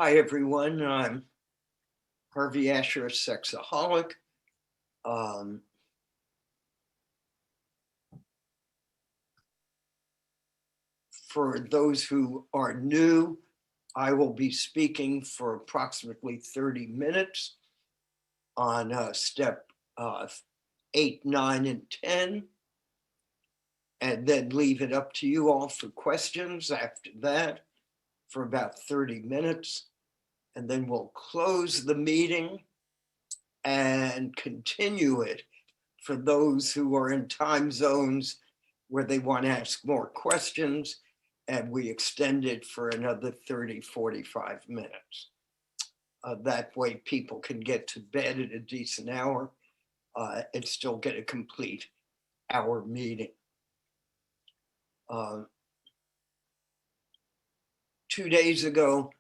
Hi, everyone. I'm HARVEY, sexaholic. For those who are new, I will be speaking for approximately 30 minutes on step 8, 9, and 10, and then leave it up to you all for questions after that for about 30 minutes. And then we'll close the meeting and continue it for those who are in time zones where they want to ask more questions, and we extend it for another 30, 45 minutes. That way people can get to bed at a decent hour and still get a complete hour meeting. 2 days ago,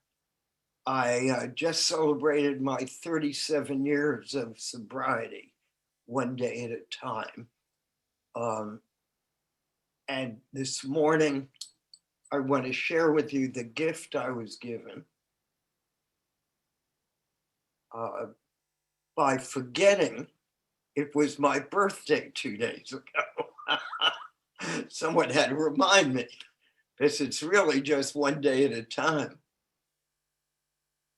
I just celebrated my 37 years of sobriety, one day at a time. And this morning, I want to share with you the gift I was given by forgetting it was my birthday 2 days ago. Someone had to remind me, because it's really just one day at a time.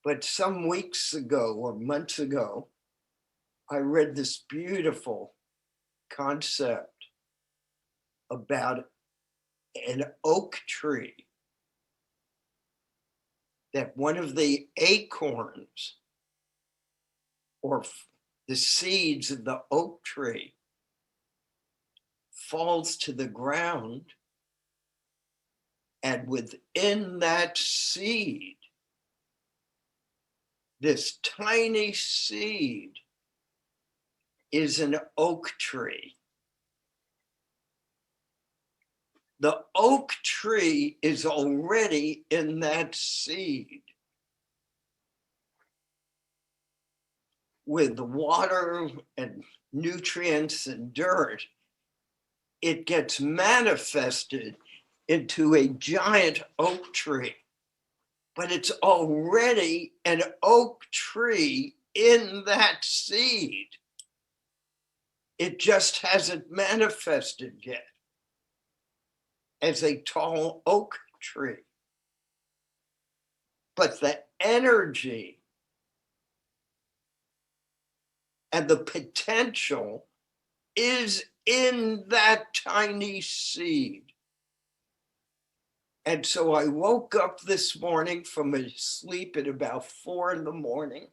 But some weeks ago or months ago, I read this beautiful concept about an oak tree, that one of the acorns or the seeds of the oak tree falls to the ground, and within that seed, this tiny seed is an oak tree. The oak tree is already in that seed with water and nutrients and dirt. It gets manifested into a giant oak tree, but it's already an oak tree in that seed. It just hasn't manifested yet as a tall oak tree. But the energy and the potential is in that tiny seed. And so I woke up this morning from a sleep at about 4 a.m.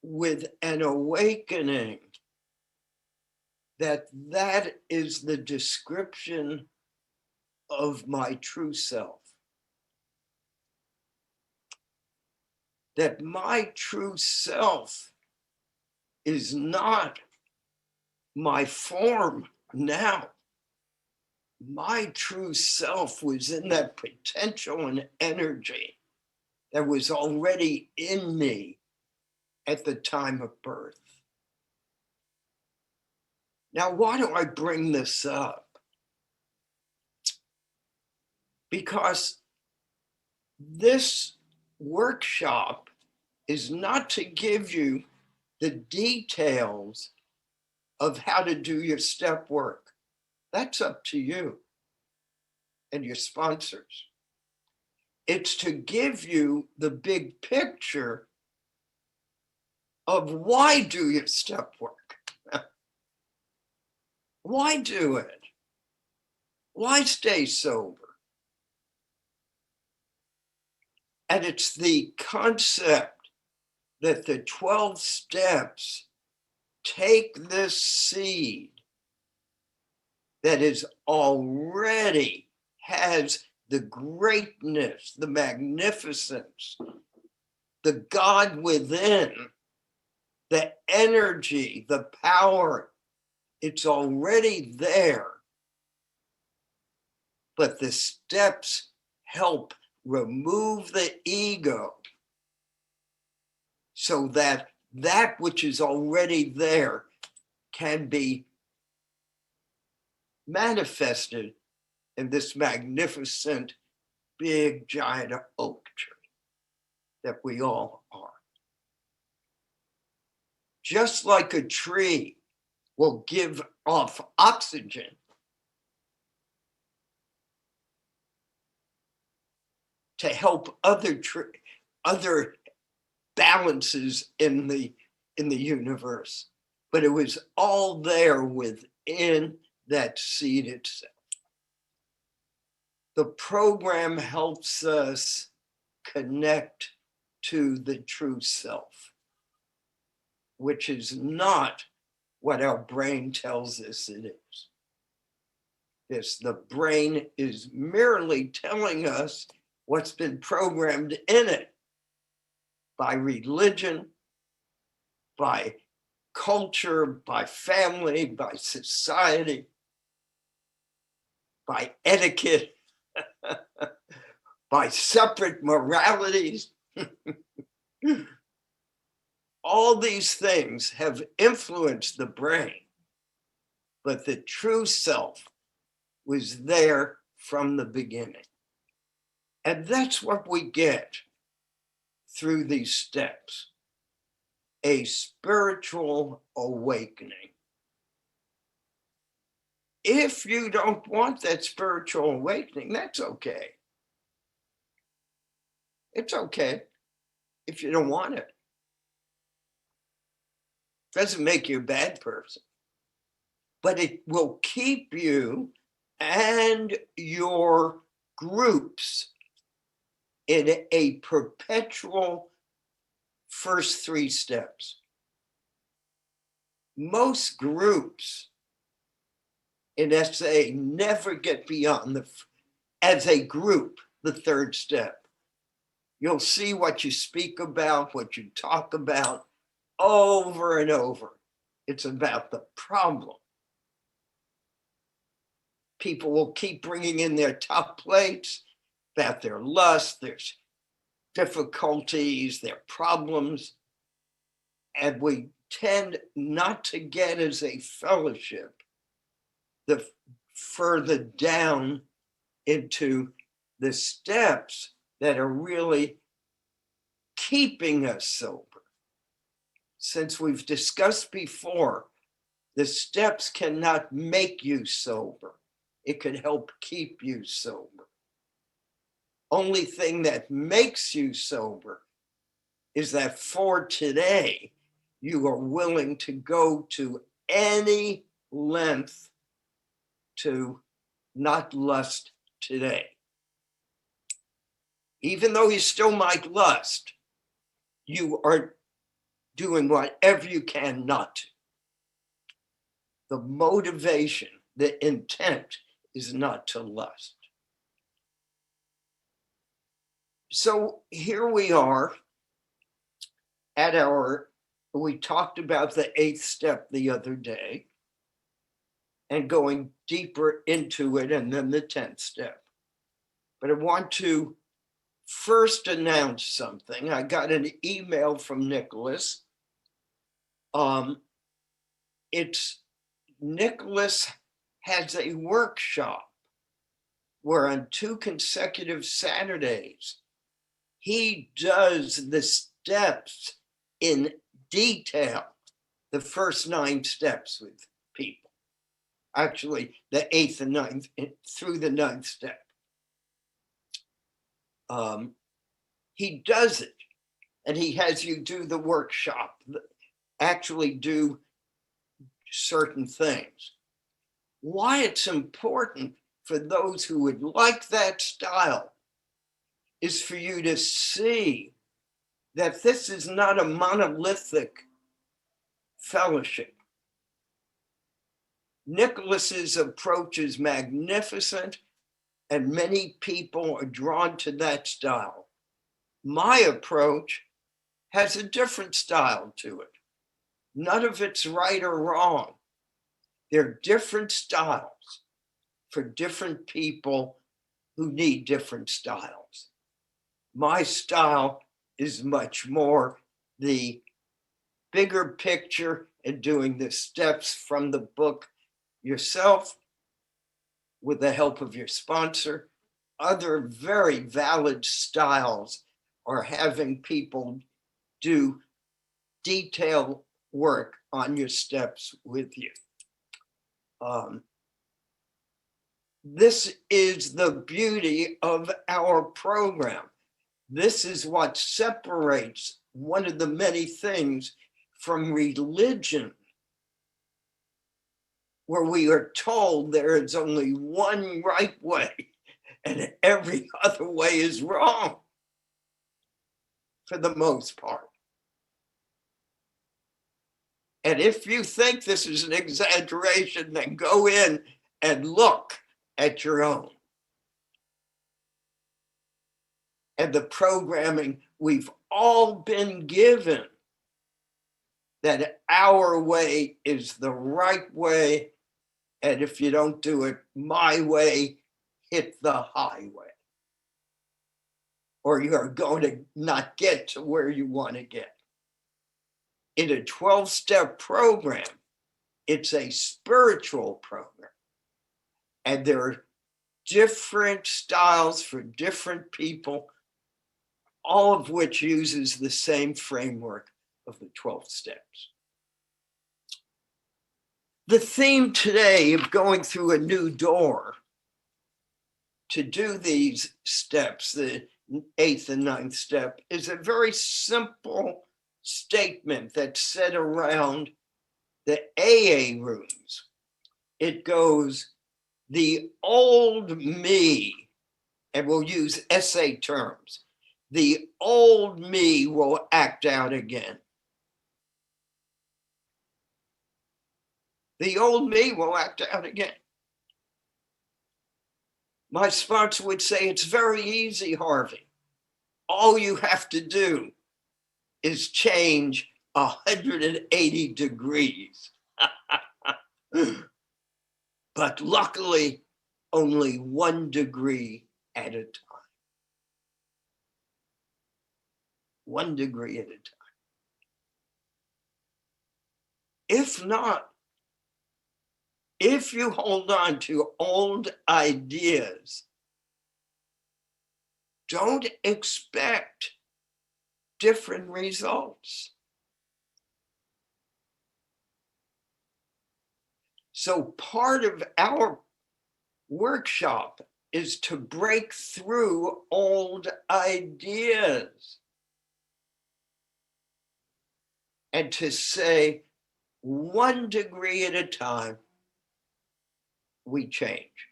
with an awakening that that is the description of my true self. That my true self is not my form now. My true self was in that potential and energy that was already in me at the time of birth. Now, why do I bring this up? Because this workshop is not to give you the details of how to do your step work. That's up to you and your sponsors. It's to give you the big picture of why do your step work? Why do it? Why stay sober? And it's the concept that the 12 steps take this seed that is already has the greatness, the magnificence, the God within, the energy, the power. It's already there. But the steps help remove the ego so that that which is already there can be manifested in this magnificent, big, giant oak tree. that we all are. Just like a tree will give off oxygen to help other balances in the universe, but it was all there within that seed itself. The program helps us connect to the true self, which is not what our brain tells us it is. The brain is merely telling us what's been programmed in it by religion, by culture, by family, by society, by etiquette, by separate moralities. All these things have influenced the brain, but the true self was there from the beginning. And that's what we get through these steps, a spiritual awakening. If you don't want that spiritual awakening, that's okay. It's okay if you don't want it. Doesn't make you a bad person, but it will keep you and your groups in a perpetual first three steps. Most groups in SA never get beyond as a group, the third step. You'll see what you speak about, what you talk about over and over. It's about the problem. People will keep bringing in their top plates about their lust, their difficulties, their problems. And we tend not to get as a fellowship the further down into the steps that are really keeping us sober. Since we've discussed before, the steps cannot make you sober. It can help keep you sober. Only thing that makes you sober is that for today, you are willing to go to any length to not lust today. Even though you still might lust, you are doing whatever you can not to. The motivation, the intent is not to lust. So here we are at we talked about the 8th step the other day and going deeper into it, and then the 10th step. But I want to first announce something. I got an email from Nicholas. Nicholas has a workshop where on 2 consecutive Saturdays, he does the steps in detail, the first 9 steps with people. Actually, the 8th and 9th through the 9th step. He does it, and he has you do the workshop, actually do certain things. Why it's important for those who would like that style is for you to see that this is not a monolithic fellowship. Nicholas's approach is magnificent, and many people are drawn to that style. My approach has a different style to it. None of it's right or wrong. They're different styles for different people who need different styles. My style is much more the bigger picture and doing the steps from the book yourself with the help of your sponsor. Other very valid styles or having people do detailed work on your steps with you. This is the beauty of our program. This is what separates one of the many things from religion, where we are told there is only one right way and every other way is wrong, for the most part. And if you think this is an exaggeration, then go in and look at your own. And the programming we've all been given, that our way is the right way, and if you don't do it my way, hit the highway, or you're going to not get to where you want to get. In a 12-step program, it's a spiritual program, and there are different styles for different people, all of which uses the same framework of the 12 steps. The theme today of going through a new door to do these steps, the 8th and 9th step, is a very simple statement that's said around the AA rooms. It goes, the old me, and we'll use essay terms, the old me will act out again. The old me will act out again. My sponsor would say, it's very easy, Harvey. All you have to do is change 180 degrees. But luckily, only 1 degree at a time. 1 degree at a time. If not, if you hold on to old ideas, don't expect different results. So part of our workshop is to break through old ideas and to say 1 degree at a time, we change.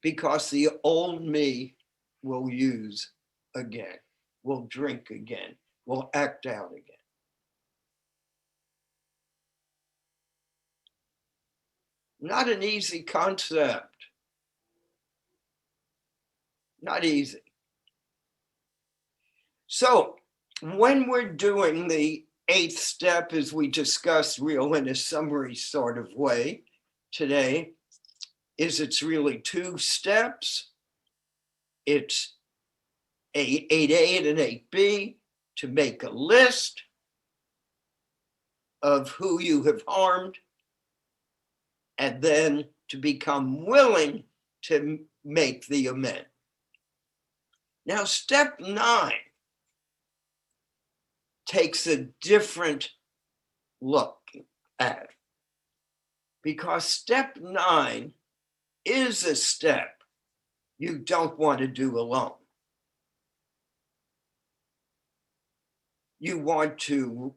Because the old me will use again, will drink again, will act out again. Not an easy concept. Not easy. So when we're doing the 8th step, as we discussed real in a summary sort of way today, is it's really 2 steps. It's a 8A and an 8B to make a list of who you have harmed, and then to become willing to make the amend. Now, step 9 takes a different look at it, because step 9 is a step you don't want to do alone. You want to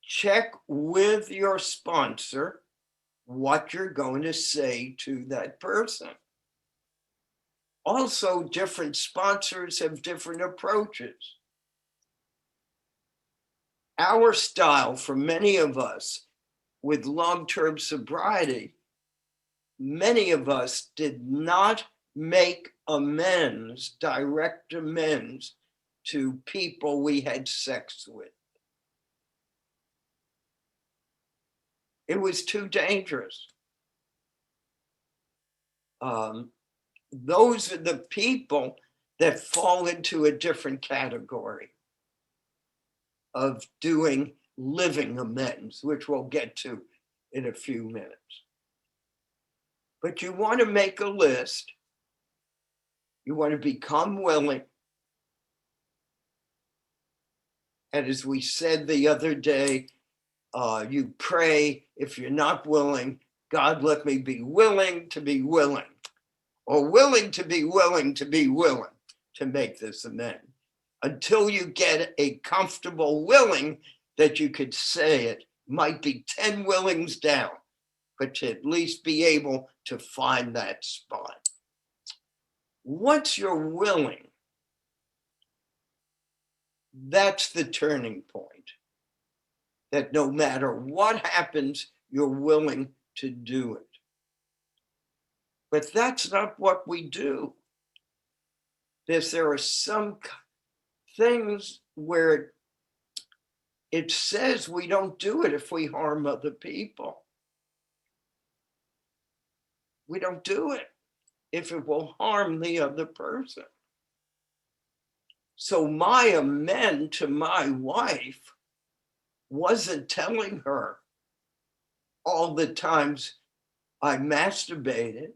check with your sponsor what you're going to say to that person. Also, different sponsors have different approaches. Our style, for many of us with long-term sobriety, many of us did not make amends, direct amends, to people we had sex with. It was too dangerous. Those are the people that fall into a different category of doing living amends, which we'll get to in a few minutes. But you want to make a list You want to become willing. And as we said the other day, you pray, if you're not willing, God, let me be willing to be willing, or willing to be willing to be willing to make this amend, until you get a comfortable willing that you could say it. Might be 10 willings down, but to at least be able to find that spot. Once you're willing, that's the turning point. That no matter what happens, you're willing to do it. But that's not what we do. There are some things where it says we don't do it if we harm other people. We don't do it if it will harm the other person. So my amend to my wife wasn't telling her all the times I masturbated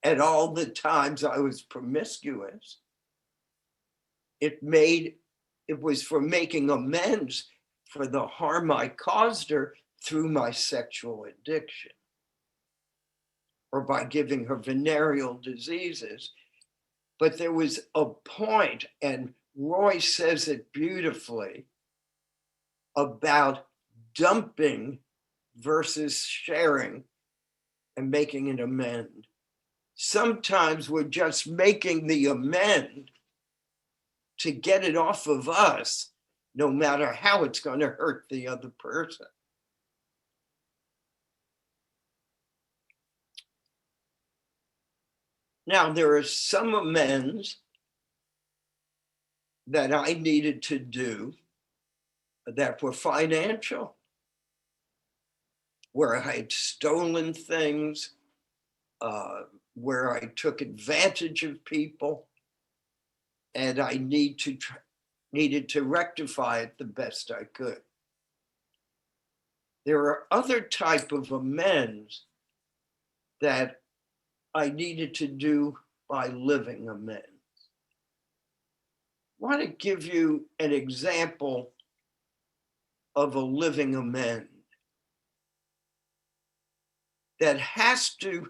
and all the times I was promiscuous. It was for making amends for the harm I caused her through my sexual addiction, or by giving her venereal diseases. But there was a point, and Roy says it beautifully, about dumping versus sharing and making an amend. Sometimes we're just making the amend to get it off of us, no matter how it's going to hurt the other person. Now, there are some amends that I needed to do that were financial, where I had stolen things, where I took advantage of people, and I needed to rectify it the best I could. There are other type of amends that I needed to do by living amends. I want to give you an example of a living amend that has to,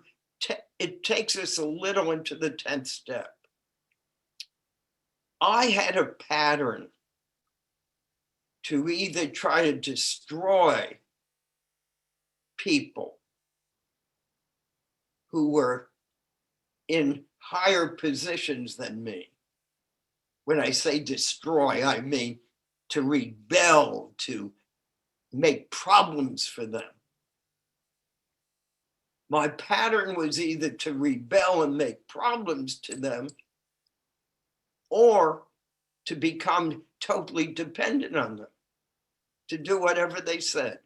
it takes us a little into the 10th step. I had a pattern to either try to destroy people who were in higher positions than me. When I say destroy, I mean to rebel, to make problems for them. My pattern was either to rebel and make problems to them, or to become totally dependent on them, to do whatever they said.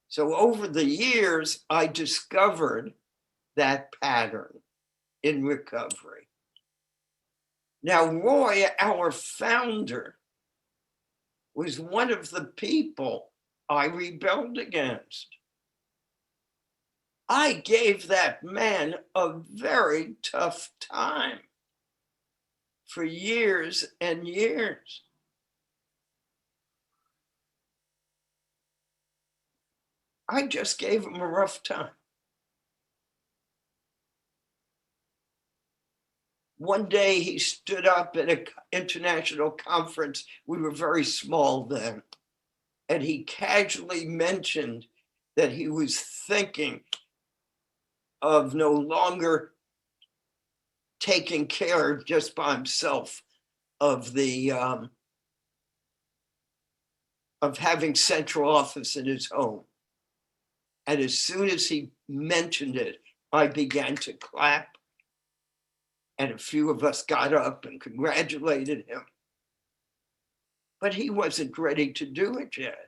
So over the years, I discovered that pattern in recovery. Now, Roy, our founder, was one of the people I rebelled against. I gave that man a very tough time for years and years. I just gave him a rough time. One day he stood up at an international conference. We were very small then. And he casually mentioned that he was thinking of no longer taking care just by himself of of having central office in his home. And as soon as he mentioned it, I began to clap. And a few of us got up and congratulated him. But he wasn't ready to do it yet.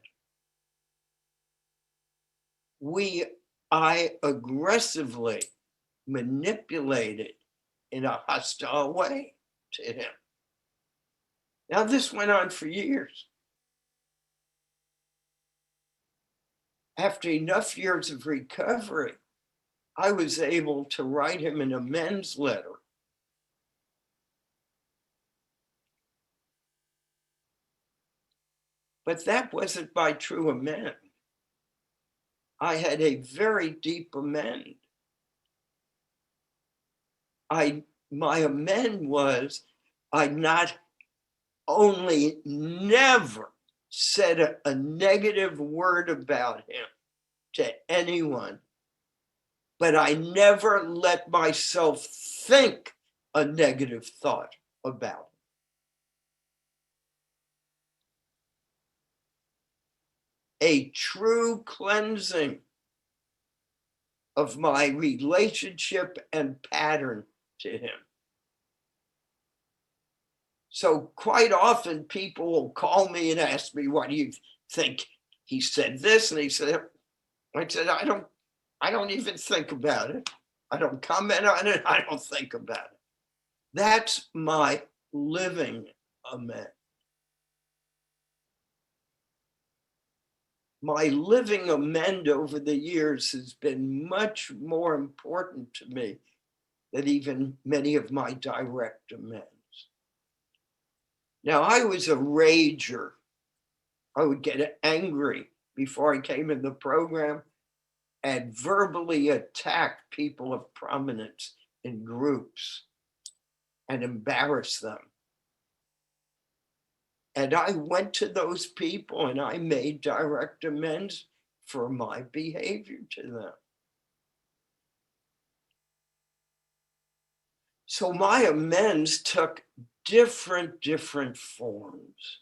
I aggressively manipulated in a hostile way to him. Now, this went on for years. After enough years of recovery, I was able to write him an amends letter But that wasn't my true amend. I had a very deep amend. My amend was I not only never said a negative word about him to anyone, but I never let myself think a negative thought about him. A true cleansing of my relationship and pattern to him. So quite often people will call me and ask me, what do you think? He said this, and I said, I don't even think about it. I don't comment on it. I don't think about it. That's my living amend. My living amend over the years has been much more important to me than even many of my direct amends. Now, I was a rager. I would get angry before I came in the program and verbally attack people of prominence in groups and embarrass them. And I went to those people and I made direct amends for my behavior to them. So my amends took different forms.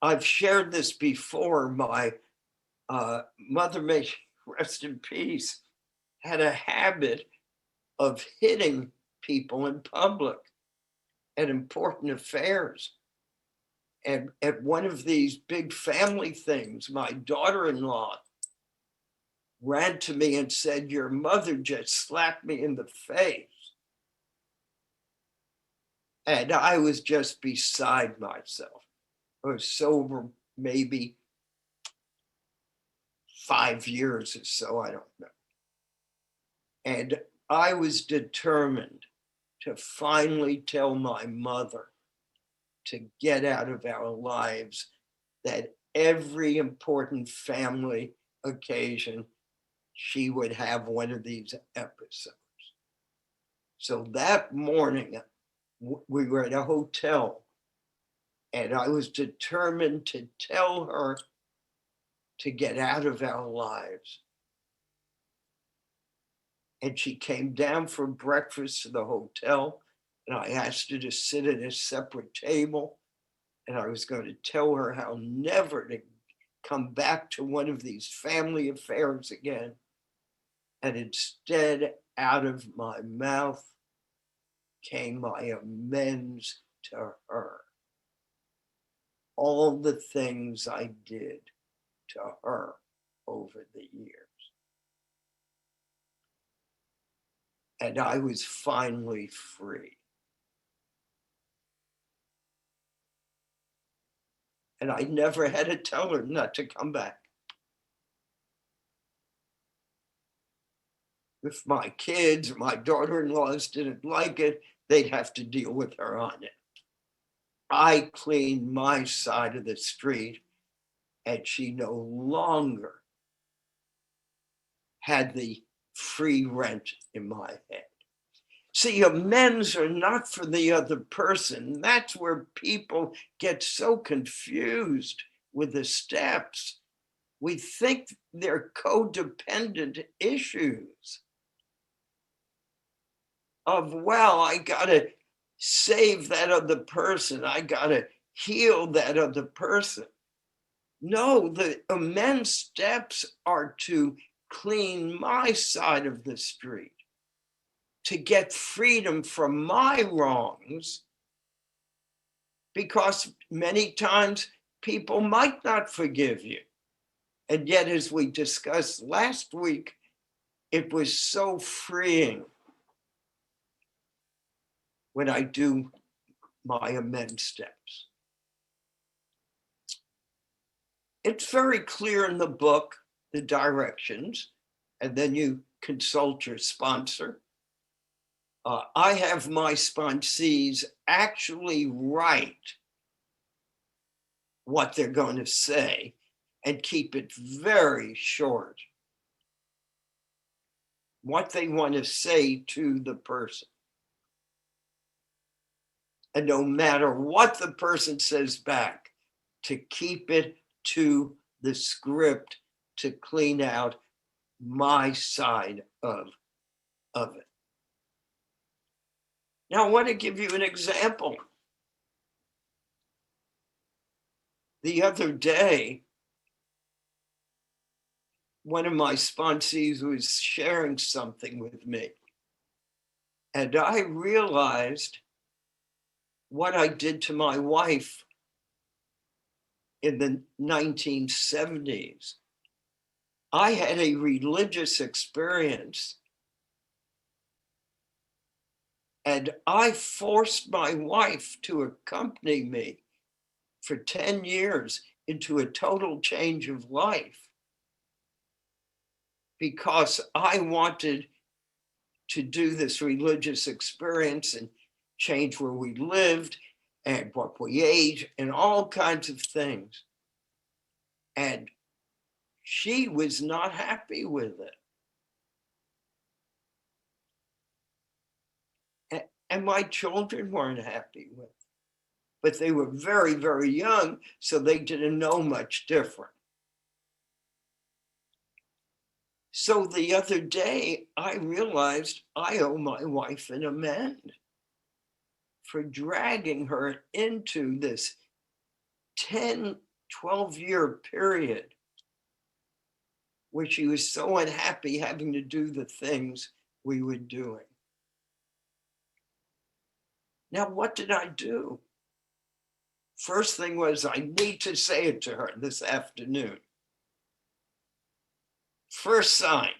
I've shared this before. My mother, may she rest in peace, had a habit of hitting people in public at important affairs. And at one of these big family things, my daughter-in-law ran to me and said, your mother just slapped me in the face. And I was just beside myself. I was sober maybe 5 years or so, I don't know. And I was determined to finally tell my mother to get out of our lives, that every important family occasion, she would have one of these episodes. So that morning, we were at a hotel, and I was determined to tell her to get out of our lives. And she came down for breakfast to the hotel, and I asked her to sit at a separate table. And I was going to tell her how never to come back to one of these family affairs again. And instead, out of my mouth came my amends to her. All the things I did to her over the years. And I was finally free. And I never had to tell her not to come back. If my kids or my daughter-in-laws didn't like it, they'd have to deal with her on it. I cleaned my side of the street, and she no longer had the free rent in my head. See, amends are not for the other person. That's where people get so confused with the steps. We think they're codependent issues of, well, I gotta save that other person. I gotta heal that other person. No, the amends steps are to clean my side of the street, to get freedom from my wrongs, because many times people might not forgive you. And yet, as we discussed last week, it was so freeing when I do my amend steps. It's very clear in the book, the directions, and then you consult your sponsor. I have my sponsees actually write what they're going to say and keep it very short. What they want to say to the person. And no matter what the person says back, to keep it to the script to clean out my side of it. Now, I want to give you an example. The other day, one of my sponsees was sharing something with me, and I realized what I did to my wife in the 1970s. I had a religious experience, and I forced my wife to accompany me for 10 years into a total change of life because I wanted to do this religious experience and change where we lived and what we ate and all kinds of things. And she was not happy with it. And my children weren't happy with it. But they were very, very young, so they didn't know much different. So the other day, I realized I owe my wife an amend for dragging her into this 10, 12-year period where she was so unhappy having to do the things we were doing. Now, what did I do? First thing was, I need to say it to her this afternoon. First sign,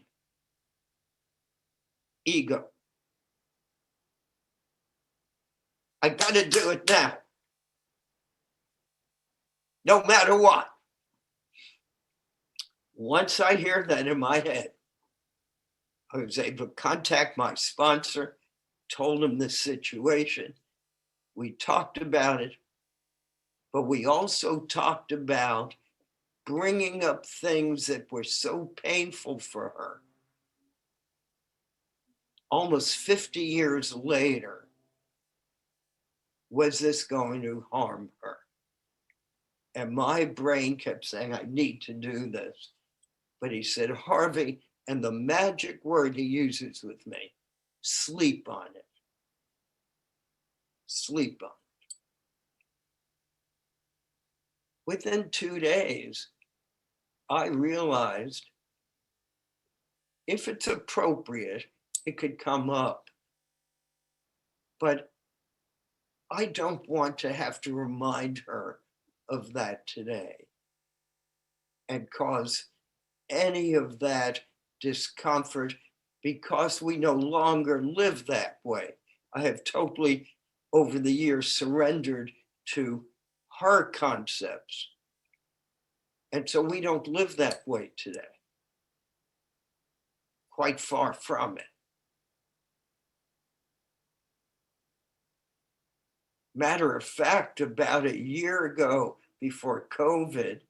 ego. I got to do it now, no matter what. Once I hear that in my head, I was able to contact my sponsor, told him the situation. We talked about it, but we also talked about bringing up things that were so painful for her. Almost 50 years later, was this going to harm her? And my brain kept saying, I need to do this. But he said, Harvey, and the magic word he uses with me, sleep on it. Sleep on it. Within 2 days, I realized if it's appropriate, it could come up. But I don't want to have to remind her of that today and cause any of that discomfort because we no longer live that way. I have totally, over the years, surrendered to her concepts. And so we don't live that way today. Quite far from it. Matter of fact, about a year ago, before COVID,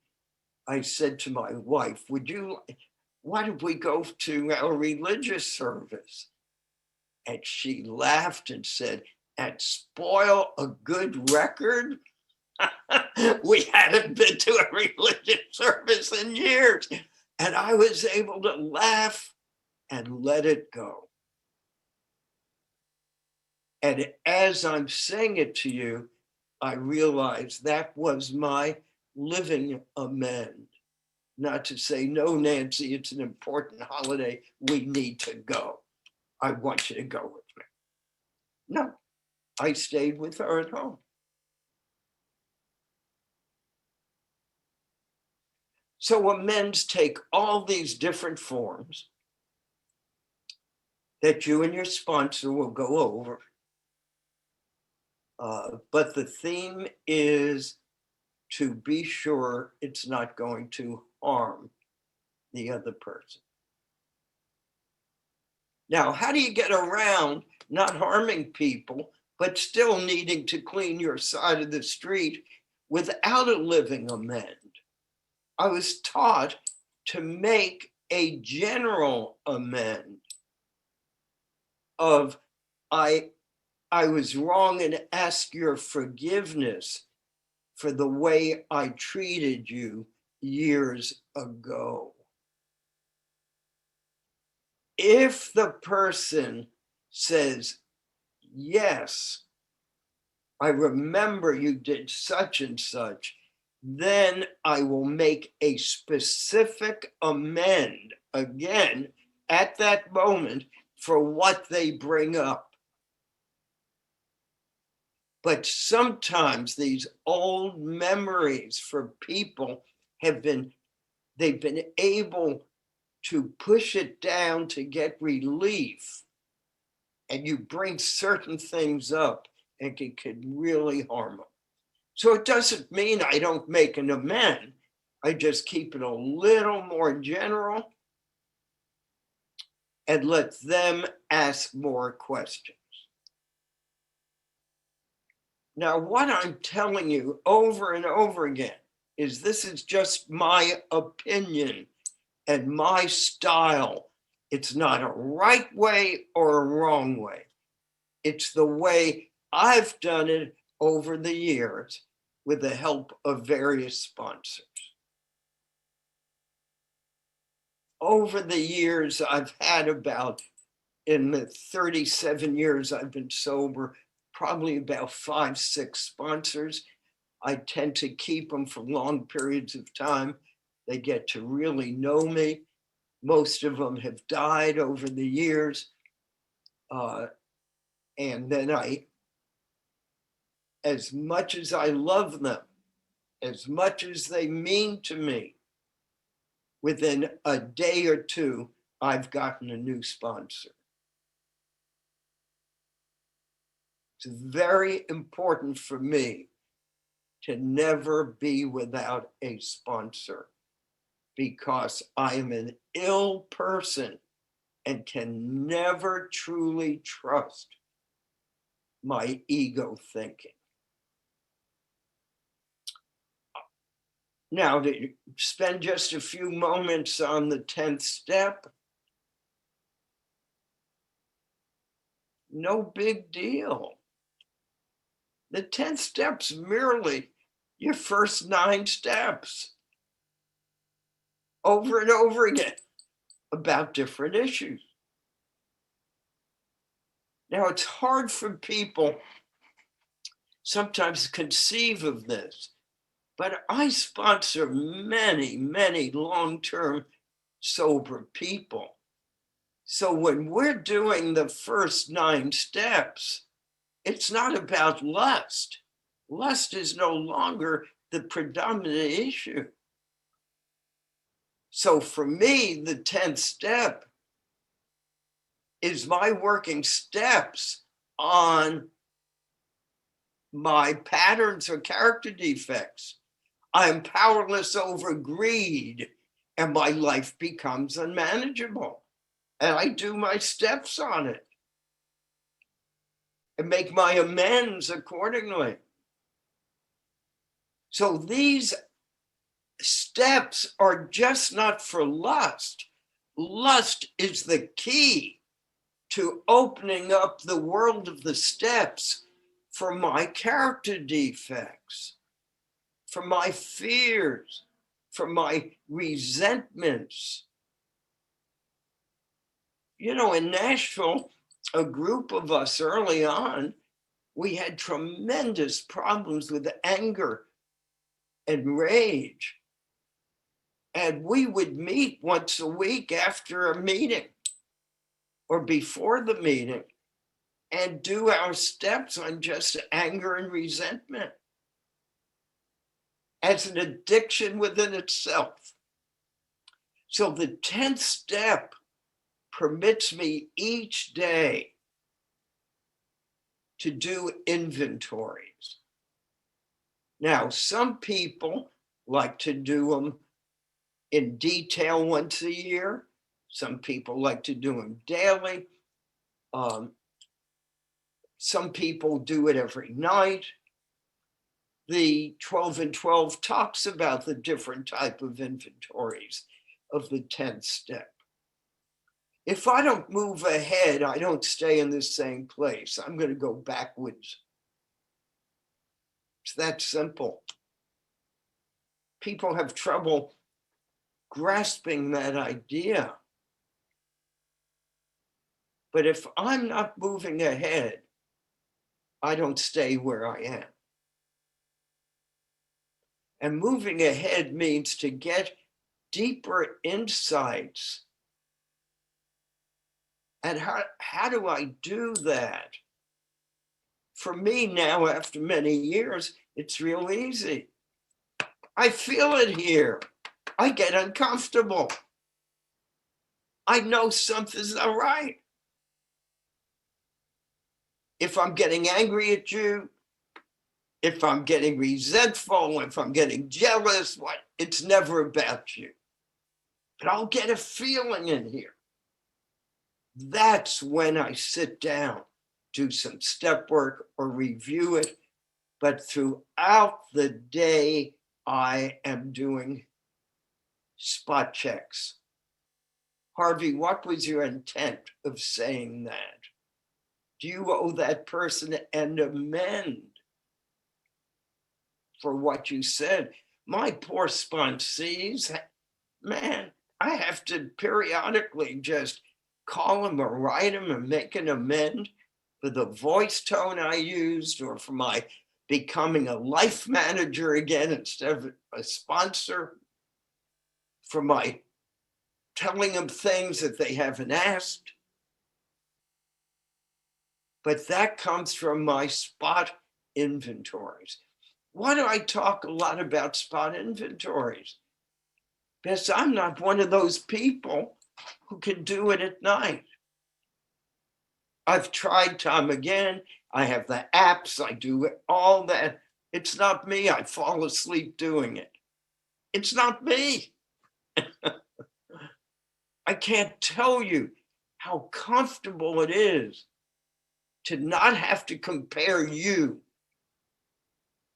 I said to my wife, why don't we go to our religious service? And she laughed and said, and spoil a good record? We hadn't been to a religious service in years. And I was able to laugh and let it go. And as I'm saying it to you, I realize that was my living amend. Not to say, no, Nancy, it's an important holiday. We need to go. I want you to go with me. No, I stayed with her at home. So amends take all these different forms that you and your sponsor will go over. But the theme is to be sure it's not going to harm the other person. Now, how do you get around not harming people, but still needing to clean your side of the street without a living amend. I was taught to make a general amend of I was wrong and ask your forgiveness for the way I treated you years ago. If the person says, yes, I remember you did such and such, then I will make a specific amend again at that moment for what they bring up. But sometimes these old memories for people they've been able to push it down to get relief. And you bring certain things up and it could really harm them. So it doesn't mean I don't make an amend. I just keep it a little more general and let them ask more questions. Now, what I'm telling you over and over again is this is just my opinion and my style. It's not a right way or a wrong way. It's the way I've done it over the years with the help of various sponsors. Over the years, I've had about, in the 37 years I've been sober, probably about 5, 6 sponsors. I tend to keep them for long periods of time. They get to really know me. Most of them have died over the years. And then as much as I love them, as much as they mean to me, within a day or two, I've gotten a new sponsor. It's very important for me to never be without a sponsor because I am an ill person and can never truly trust my ego thinking. Now, to spend just a few moments on the 10th step, no big deal. The 10th step's merely your first 9 steps over and over again about different issues. Now, it's hard for people sometimes to conceive of this, but I sponsor many, many long-term sober people. So when we're doing the first 9 steps, it's not about lust. Lust is no longer the predominant issue. So for me, the 10th step is my working steps on my patterns or character defects. I'm powerless over greed and my life becomes unmanageable. And I do my steps on it and make my amends accordingly. So these steps are just not for lust. Lust is the key to opening up the world of the steps for my character defects, for my fears, for my resentments. You know, in Nashville, a group of us early on, we had tremendous problems with anger and rage. And we would meet once a week after a meeting or before the meeting and do our steps on just anger and resentment as an addiction within itself. So the 10th step permits me each day to do inventories. Now, some people like to do them in detail once a year. Some people like to do them daily. Some people do it every night. The 12 and 12 talks about the different type of inventories of the 10th step. If I don't move ahead, I don't stay in the same place. I'm going to go backwards. It's that simple. People have trouble grasping that idea. But if I'm not moving ahead, I don't stay where I am. And moving ahead means to get deeper insights. And how do I do that? For me now, after many years, it's real easy. I feel it here. I get uncomfortable. I know something's not right. If I'm getting angry at you, if I'm getting resentful, if I'm getting jealous, it's never about you. But I'll get a feeling in here. That's when I sit down, do some step work or review it. But throughout the day, I am doing spot checks. Harvey, what was your intent of saying that? Do you owe that person an amend for what you said? My poor sponsees, man, I have to periodically just call them or write them and make an amend for the voice tone I used, or for my becoming a life manager again instead of a sponsor, for my telling them things that they haven't asked. But that comes from my spot inventories. Why do I talk a lot about spot inventories? Because I'm not one of those people who can do it at night. I've tried time again. I have the apps. I do all that. It's not me. I fall asleep doing it. It's not me. I can't tell you how comfortable it is to not have to compare you,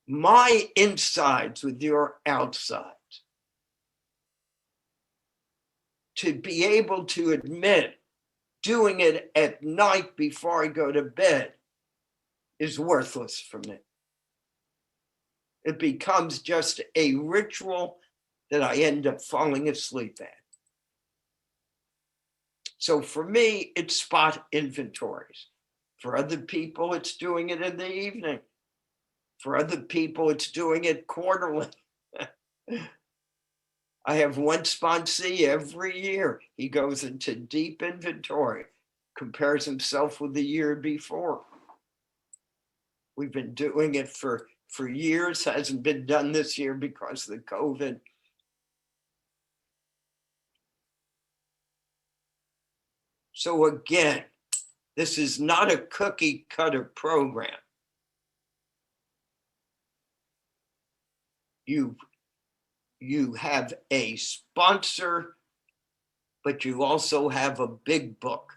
my insides, with your outsides. To be able to admit doing it at night before I go to bed is worthless for me. It becomes just a ritual that I end up falling asleep at. So for me, it's spot inventories. For other people, it's doing it in the evening. For other people, it's doing it quarterly. I have one sponsee every year. He goes into deep inventory, compares himself with the year before. We've been doing it for years, hasn't been done this year because of the COVID. So again, this is not a cookie cutter program. You have a sponsor, but you also have a big book.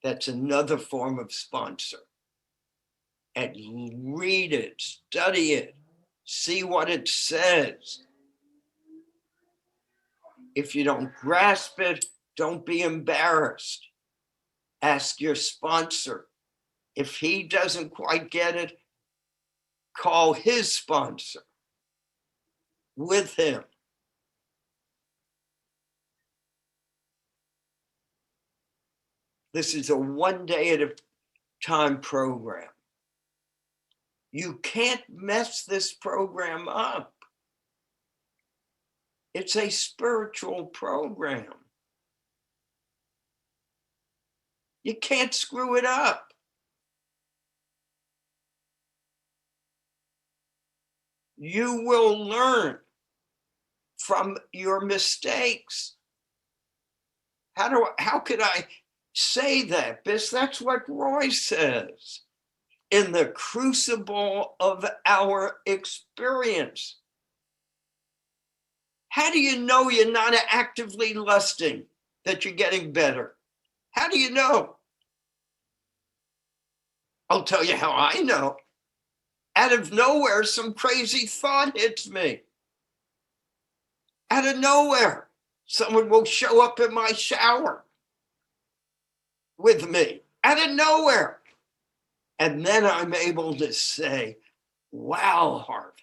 That's another form of sponsor. And read it, study it, see what it says. If you don't grasp it, don't be embarrassed. Ask your sponsor. If he doesn't quite get it, call his sponsor with him. This is a one day at a time program. You can't mess this program up. It's a spiritual program. You can't screw it up. You will learn from your mistakes. How could I say that? Because that's what Roy says. In the crucible of our experience. How do you know you're not actively lusting, that you're getting better? How do you know? I'll tell you how I know. Out of nowhere, some crazy thought hits me. Out of nowhere, someone will show up in my shower with me, out of nowhere. And then I'm able to say, wow, Harvey,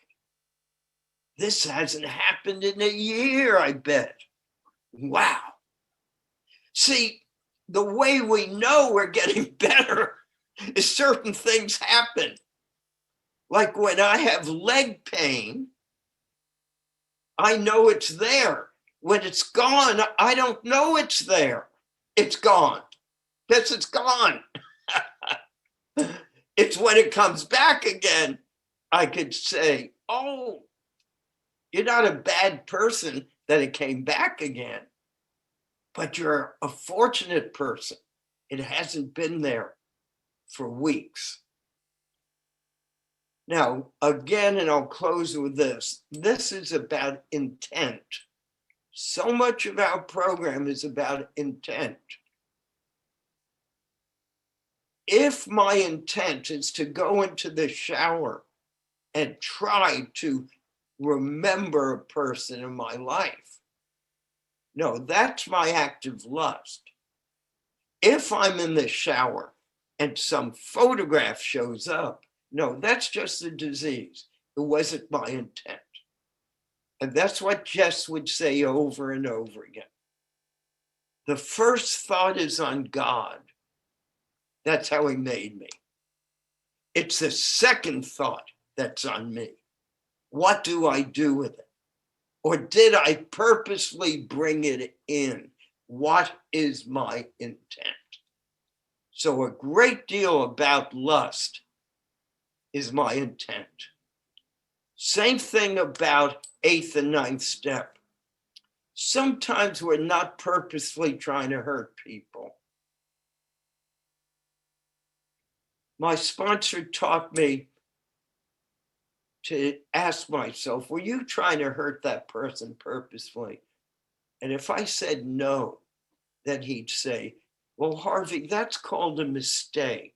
this hasn't happened in a year, I bet. Wow. See, the way we know we're getting better is certain things happen. Like when I have leg pain, I know it's there. When it's gone, I don't know it's there. It's gone. Yes, it's gone. It's when it comes back again, I could say, oh, you're not a bad person that it came back again, but you're a fortunate person. It hasn't been there for weeks. Now, again, and I'll close with this. This is about intent. So much of our program is about intent. If my intent is to go into the shower and try to remember a person in my life, no, that's my act of lust. If I'm in the shower and some photograph shows up, no, that's just a disease. It wasn't my intent. And that's what Jess would say over and over again. The first thought is on God. That's how he made me. It's the second thought that's on me. What do I do with it? Or did I purposely bring it in? What is my intent? So a great deal about lust is my intent. Same thing about 8th and 9th step. Sometimes we're not purposely trying to hurt people. My sponsor taught me to ask myself, were you trying to hurt that person purposefully? And if I said no, then he'd say, well, Harvey, that's called a mistake.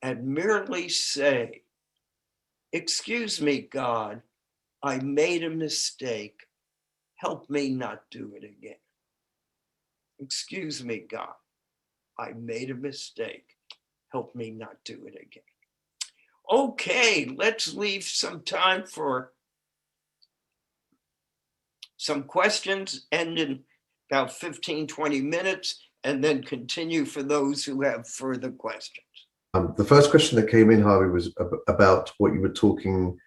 And merely say, excuse me, God, I made a mistake. Help me not do it again. Excuse me, God, I made a mistake. Help me not do it again. Okay, let's leave some time for some questions, end in about 15, 20 minutes, and then continue for those who have further questions. The first question that came in, Harvey, was about what you were talking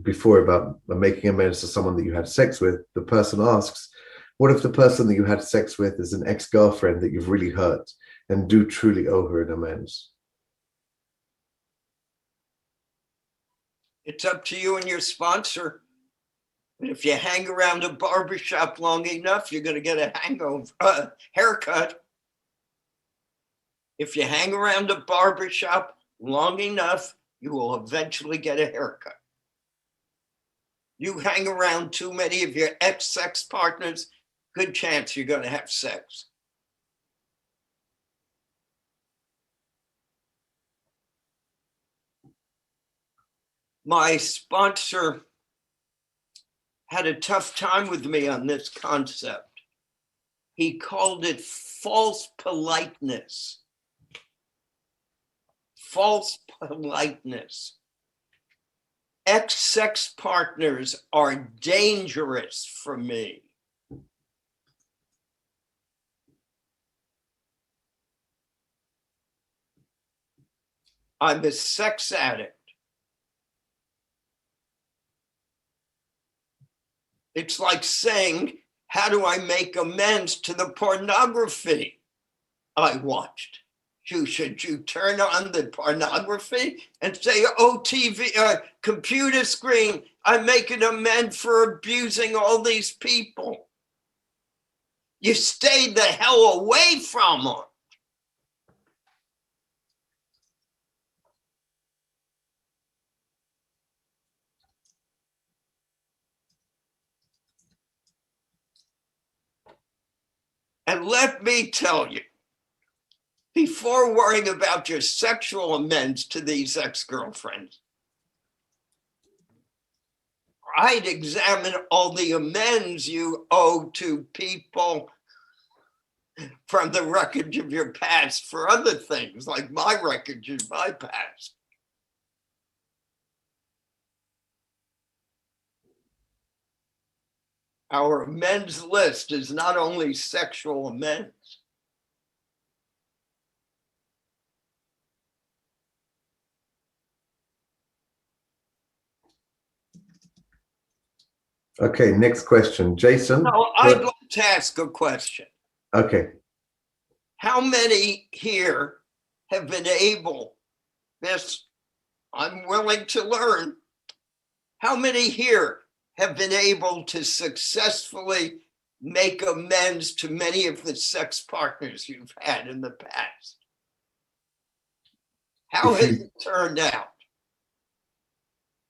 before about making amends to someone that you had sex with. The person asks, what if the person that you had sex with is an ex-girlfriend that you've really hurt and do truly owe her an amends? It's up to you and your sponsor. But if you hang around a barbershop long enough, you're going to get a haircut. If you hang around a barbershop long enough, you will eventually get a haircut. You hang around too many of your ex-sex partners, good chance you're going to have sex. My sponsor had a tough time with me on this concept. He called it false politeness. False politeness. Ex-sex partners are dangerous for me. I'm a sex addict. It's like saying, how do I make amends to the pornography I watched? Should you turn on the pornography and say, oh, TV, computer screen, I'm making amends for abusing all these people. You stay the hell away from them. And let me tell you, before worrying about your sexual amends to these ex-girlfriends, I'd examine all the amends you owe to people from the wreckage of your past for other things, like my wreckage of my past. Our amends list is not only sexual amends. Okay, next question. Jason? No, I'd like to ask a question. Okay. How many here have been able, this I'm willing to learn, how many here have been able to successfully make amends to many of the sex partners you've had in the past? How has it turned out?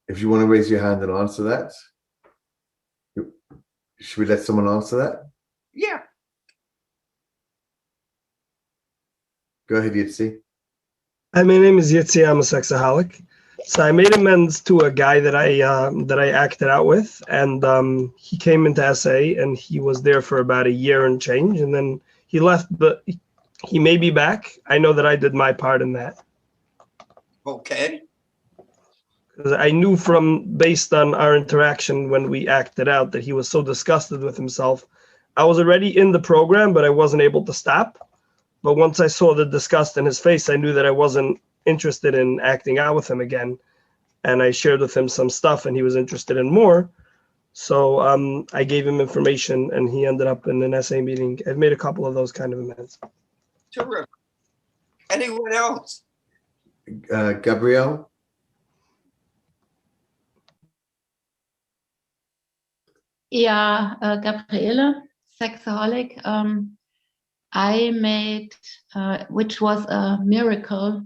If you want to raise your hand and answer that, should we let someone answer that? Yeah. Go ahead, Yitzi. Hi, my name is Yitzi. I'm a sexaholic. So I made amends to a guy that I acted out with, and he came into SA, and he was there for about a year and change, and then he left, but he may be back. I know that I did my part in that. Okay. Because I knew based on our interaction when we acted out, that he was so disgusted with himself. I was already in the program, but I wasn't able to stop. But once I saw the disgust in his face, I knew that I wasn't interested in acting out with him again. And I shared with him some stuff, and he was interested in more. So I gave him information, and he ended up in an SA meeting. I've made a couple of those kind of amends. Terrific. Anyone else? Gabrielle? Yeah, Gabriele, sexaholic. I made, which was a miracle,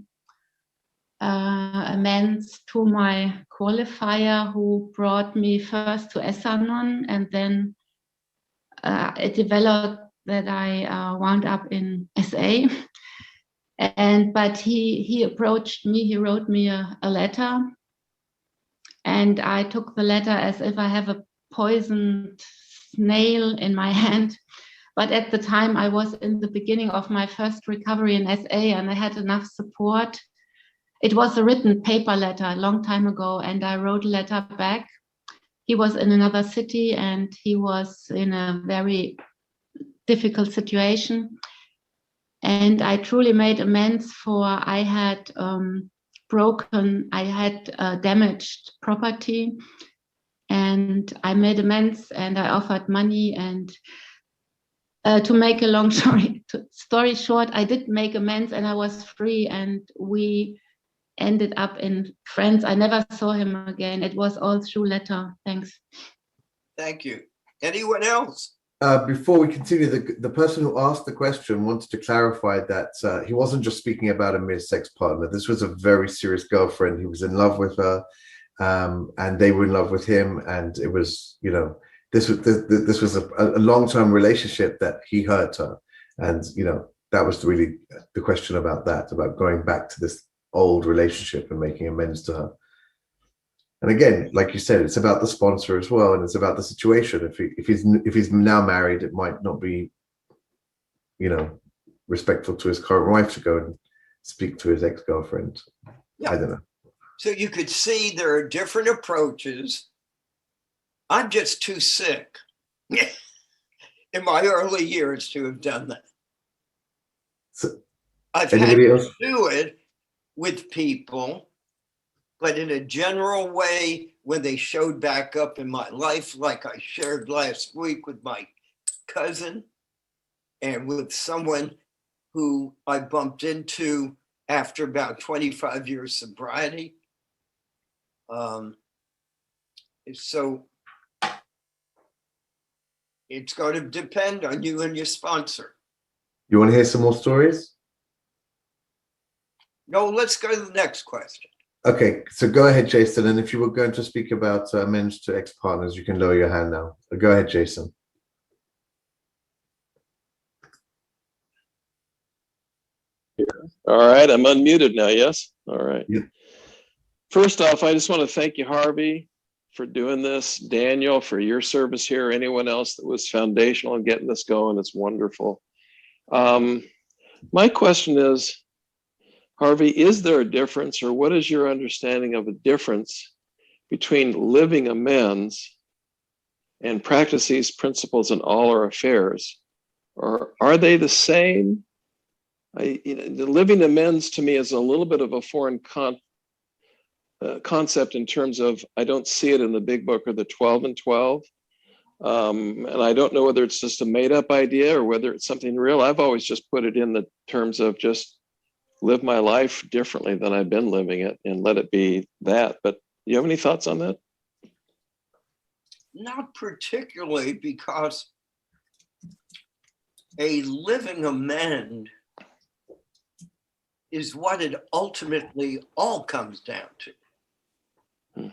amends to my qualifier who brought me first to Essanon, and then it developed that I wound up in SA. But he approached me, he wrote me a letter, and I took the letter as if I have a poisoned snail in my hand. But at the time, I was in the beginning of my first recovery in SA, and I had enough support. It was a written paper letter a long time ago, and I wrote a letter back. He was in another city, and he was in a very difficult situation. And I truly made amends for I had damaged property, and I made amends, and I offered money. And to make a long story short, I did make amends, and I was free, and we ended up in friends. I never saw him again. It was all through letter. Thanks. Thank you. Anyone else? Before we continue, the person who asked the question wanted to clarify that he wasn't just speaking about a mere sex partner. This was a very serious girlfriend. He was in love with her, and they were in love with him. And it was, this was a long-term relationship that he hurt her. And, that was really the question about that, about going back to this old relationship and making amends to her. And again, like you said, it's about the sponsor as well, and it's about the situation. If he's now married, it might not be, respectful to his current wife to go and speak to his ex-girlfriend. Yeah. I don't know. So you could see there are different approaches. I'm just too sick in my early years to have done that. So, I've had to do it with people, but in a general way, when they showed back up in my life, like I shared last week with my cousin and with someone who I bumped into after about 25 years sobriety. So it's going to depend on you and your sponsor. You want to hear some more stories? No, let's go to the next question. Okay, so go ahead, Jason. And if you were going to speak about amends to ex-partners, you can lower your hand now. Go ahead, Jason. All right, I'm unmuted now, yes? All right. Yeah. First off, I just want to thank you, Harvey, for doing this. Daniel, for your service here. Anyone else that was foundational in getting this going. It's wonderful. My question is, Harvey, is there a difference, or what is your understanding of a difference between living amends and practice these principles in all our affairs? Or are they the same? The living amends to me is a little bit of a foreign concept in terms of I don't see it in the big book or the 12 and 12. And I don't know whether it's just a made up idea or whether it's something real. I've always just put it in the terms of just live my life differently than I've been living it and let it be that. But you have any thoughts on that? Not particularly, because a living amend is what it ultimately all comes down to.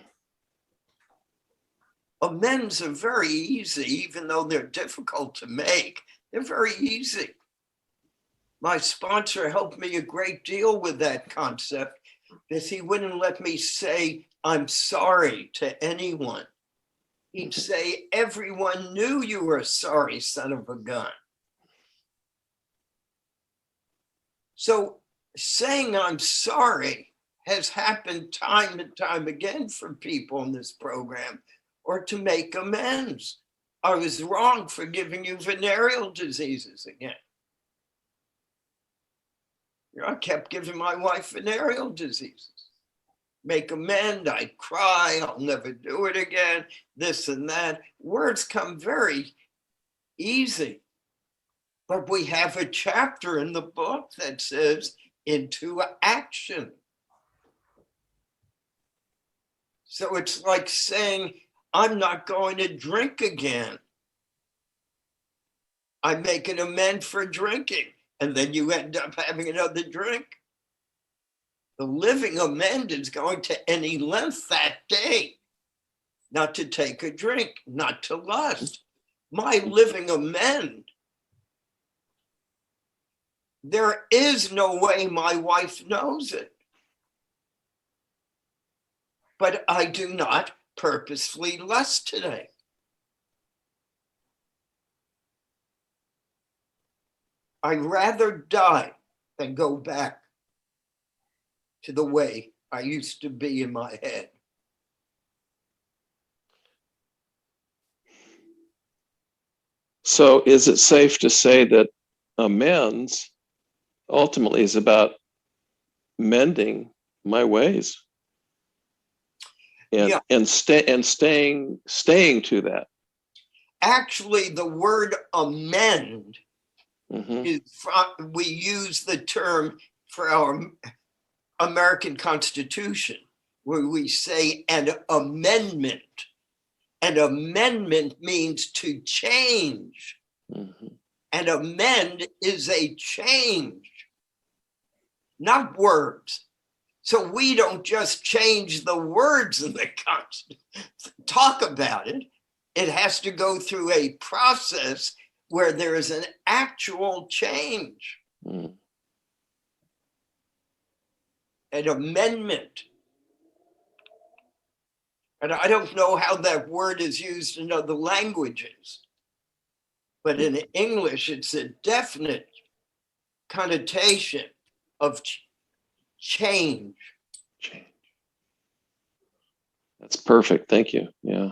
Amends are very easy, even though they're difficult to make. They're very easy. My sponsor helped me a great deal with that concept, because he wouldn't let me say, I'm sorry to anyone. He'd say, everyone knew you were a sorry son of a gun. So saying I'm sorry has happened time and time again for people in this program, or to make amends. I was wrong for giving you venereal diseases again. I kept giving my wife venereal diseases. Make amend, I cry, I'll never do it again, this and that. Words come very easy. But we have a chapter in the book that says into action. So it's like saying, I'm not going to drink again. I make an amend for drinking, and then you end up having another drink. The living amend is going to any length that day, not to take a drink, not to lust. My living amend, there is no way my wife knows it. But I do not purposefully lust today. I'd rather die than go back to the way I used to be in my head. So is it safe to say that amends ultimately is about mending my ways and, Yeah. and staying to that? Actually, the word amend Mm-hmm. is from, we use the term for our American Constitution, where we say an amendment. An amendment means to change. Mm-hmm. An amend is a change, not words. So we don't just change the words in the Constitution, talk about it. It has to go through a process where there is an actual change. Mm. An amendment. And I don't know how that word is used in other languages, but in English, it's a definite connotation of change. Change. That's perfect. Thank you. Yeah.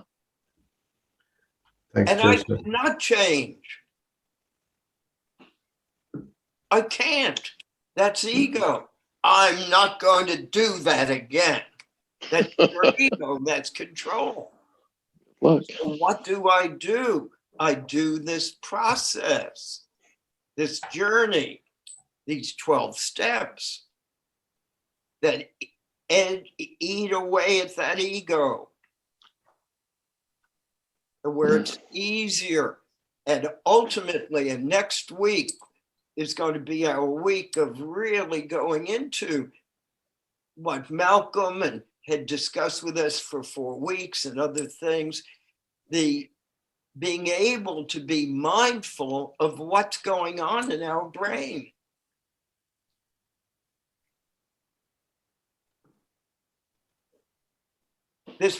Thanks, And I Joseph. do not change. I can't. That's ego. I'm not going to do that again. That's your ego. That's control. Look. So what do? I do this process, this journey, these 12 steps that eat away at that ego, and where it's easier. And ultimately, and next week is going to be our week of really going into what Malcolm and had discussed with us for 4 weeks and other things, the being able to be mindful of what's going on in our brain.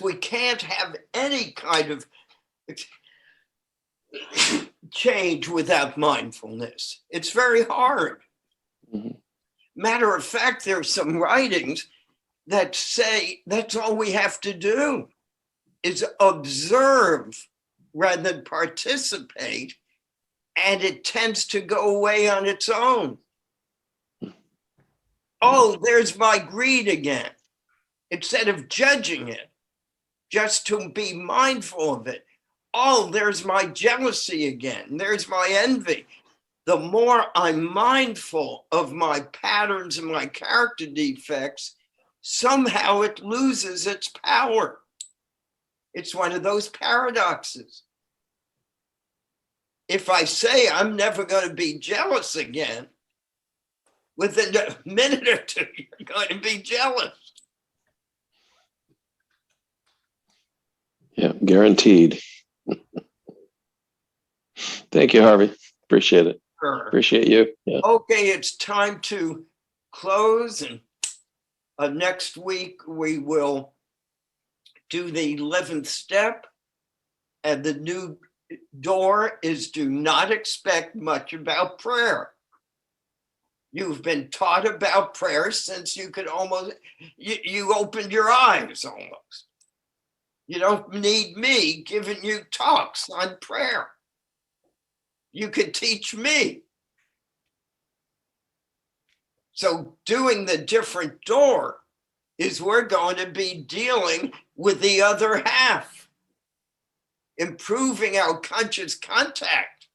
We can't have any kind of change without mindfulness. It's very hard. Mhm. Matter of fact, there's some writings that say that's all we have to do is observe rather than participate, and it tends to go away on its own. Oh, there's my greed again. Instead of judging it, just to be mindful of it. Oh, there's my jealousy again. There's my envy. The more I'm mindful of my patterns and my character defects, somehow it loses its power. It's one of those paradoxes. If I say I'm never going to be jealous again, within a minute or two, you're going to be jealous. Yeah, guaranteed. Thank you, Harvey. Appreciate it. Sure. Appreciate you. Yeah. Okay, it's time to close, and next week we will do the 11th step, and the new door is do not expect much about prayer. You've been taught about prayer since you could almost, you opened your eyes almost. You don't need me giving you talks on prayer. You could teach me. So doing the different door is we're going to be dealing with the other half, improving our conscious contact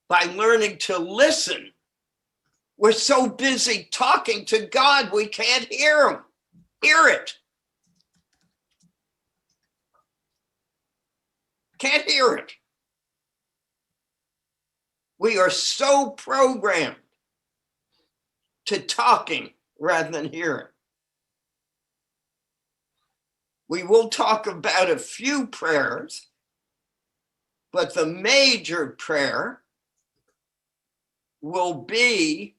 by learning to listen. We're so busy talking to God, we can't hear it. Can't hear it. We are so programmed to talking rather than hearing. We will talk about a few prayers, but the major prayer will be,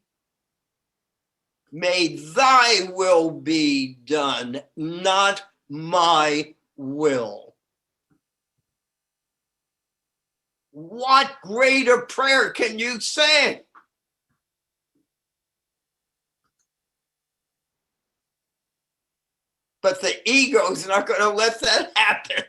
may thy will be done, not my will. What greater prayer can you say? But the ego's not going to let that happen.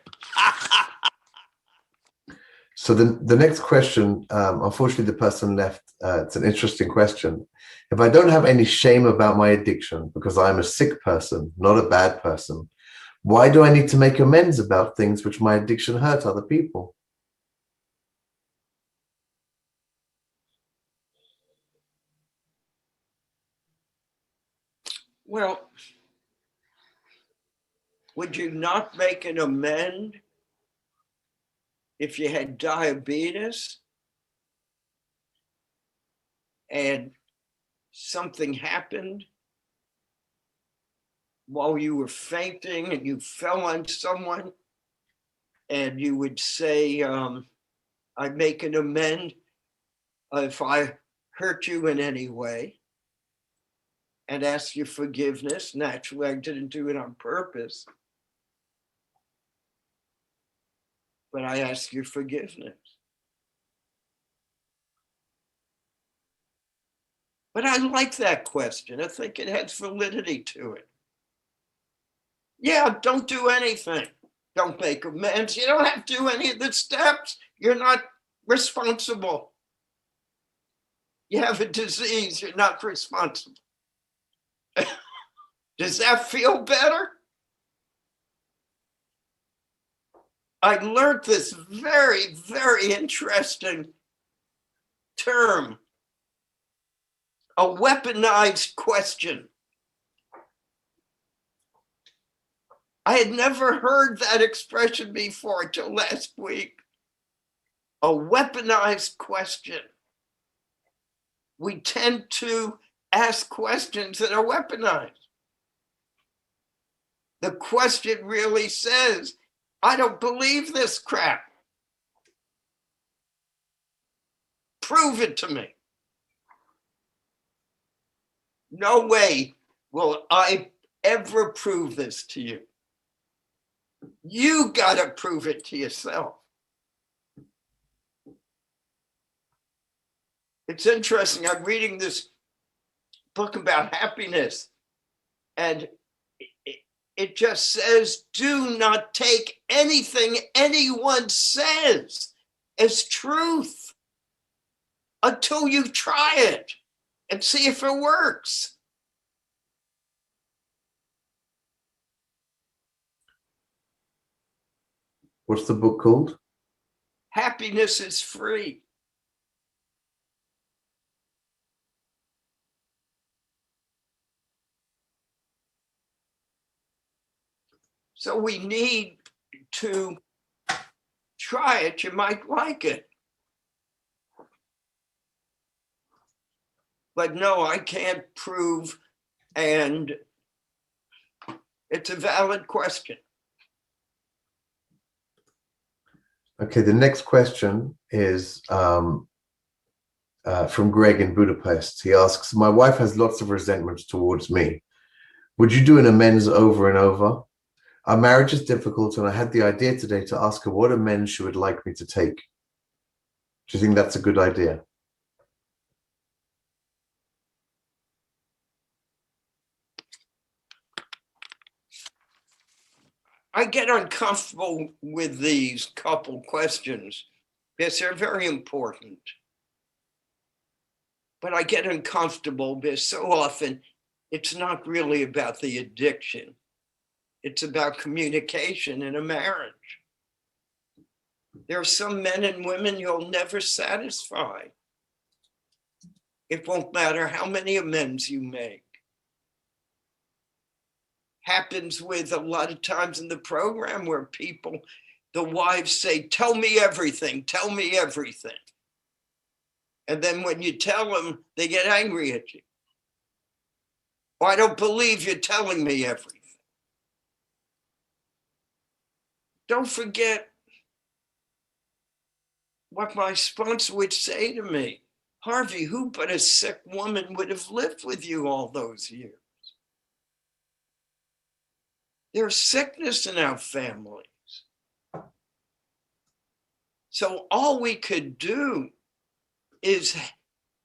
So the next question, unfortunately, the person left, it's an interesting question. If I don't have any shame about my addiction because I'm a sick person, not a bad person, why do I need to make amends about things which my addiction hurt other people? Well, would you not make an amend if you had diabetes and something happened while you were fainting and you fell on someone, and you would say, I make an amend if I hurt you in any way, and ask your forgiveness. Naturally, I didn't do it on purpose, but I ask your forgiveness. But I like that question. I think it has validity to it. Yeah, don't do anything. Don't make amends. You don't have to do any of the steps. You're not responsible. You have a disease. You're not responsible. Does that feel better? I learned this very, very interesting term, a weaponized question. I had never heard that expression before until last week. A weaponized question. We tend to ask questions that are weaponized. The question really says, I don't believe this crap. Prove it to me. No way will I ever prove this to you. You got to prove it to yourself. It's interesting. I'm reading this book about happiness, and it just says, do not take anything anyone says as truth until you try it and see if it works. What's the book called? Happiness is free. So we need to try it. You might like it. But no, I can't prove, and it's a valid question. Okay, the next question is from Greg in Budapest. He asks, my wife has lots of resentment towards me. Would you do an amends over and over? Our marriage is difficult, and I had the idea today to ask her what amends she would like me to take. Do you think that's a good idea? I get uncomfortable with these couple questions because they're very important. But I get uncomfortable because so often it's not really about the addiction. It's about communication in a marriage. There are some men and women you'll never satisfy. It won't matter how many amends you make. Happens with a lot of times in the program where people, the wives say, tell me everything, tell me everything. And then when you tell them, they get angry at you. Oh, I don't believe you're telling me everything. Don't forget what my sponsor would say to me. Harvey, who but a sick woman would have lived with you all those years? There's sickness in our families. So all we could do is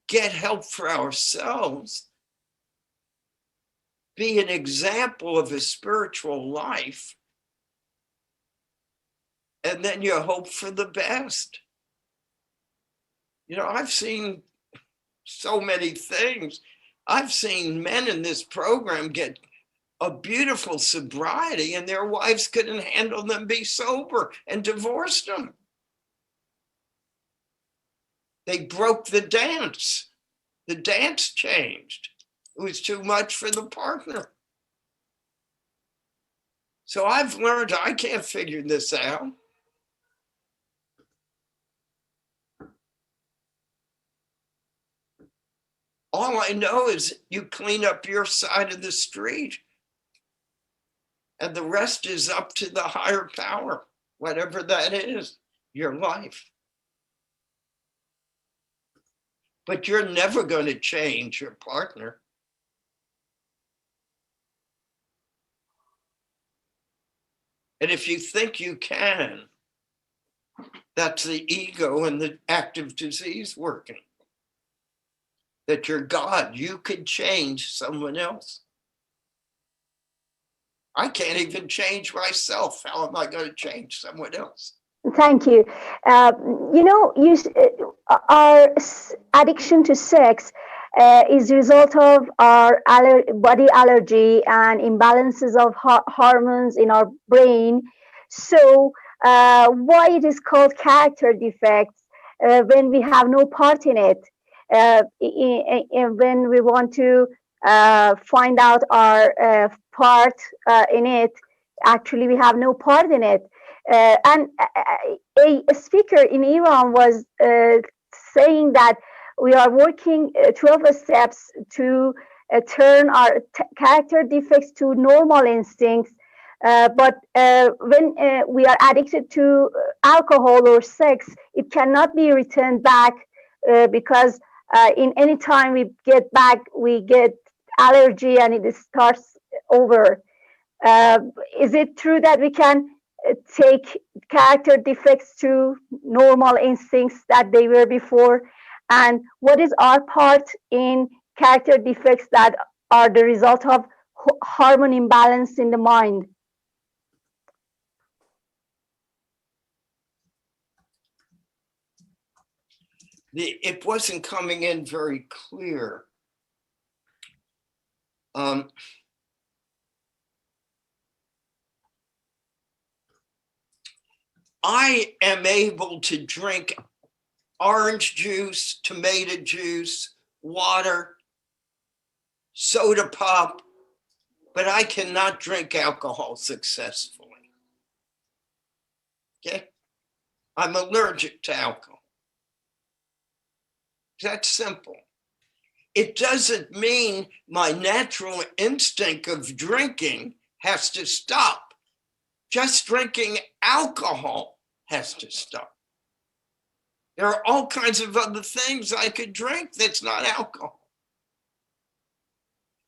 get help for ourselves, be an example of a spiritual life, and then you hope for the best. You know, I've seen so many things. I've seen men in this program get a beautiful sobriety and their wives couldn't handle them be sober and divorced them. They broke the dance. The dance changed. It was too much for the partner. So I've learned I can't figure this out. All I know is you clean up your side of the street, and the rest is up to the higher power, whatever that is, your life. But you're never going to change your partner. And if you think you can, that's the ego and the active disease working. That you're God, you could change someone else. I can't even change myself. How am I going to change someone else? Thank you. You know, our addiction to sex is a result of our body allergy and imbalances of hormones in our brain. So why it is called character defects when we have no part in it? When we want to find out our part in it, actually we have no part in it. And a speaker in Iran was saying that we are working 12 steps to turn our character defects to normal instincts. But when we are addicted to alcohol or sex, it cannot be returned back because in any time we get back, we get allergy and it starts over. Is it true that we can take character defects to normal instincts that they were before, and what is our part in character defects that are the result of hormone imbalance in the mind. It wasn't coming in very clear. I am able to drink orange juice, tomato juice, water, soda pop, but I cannot drink alcohol successfully. Okay? I'm allergic to alcohol. That's simple. It doesn't mean my natural instinct of drinking has to stop. Just drinking alcohol has to stop. There are all kinds of other things I could drink that's not alcohol.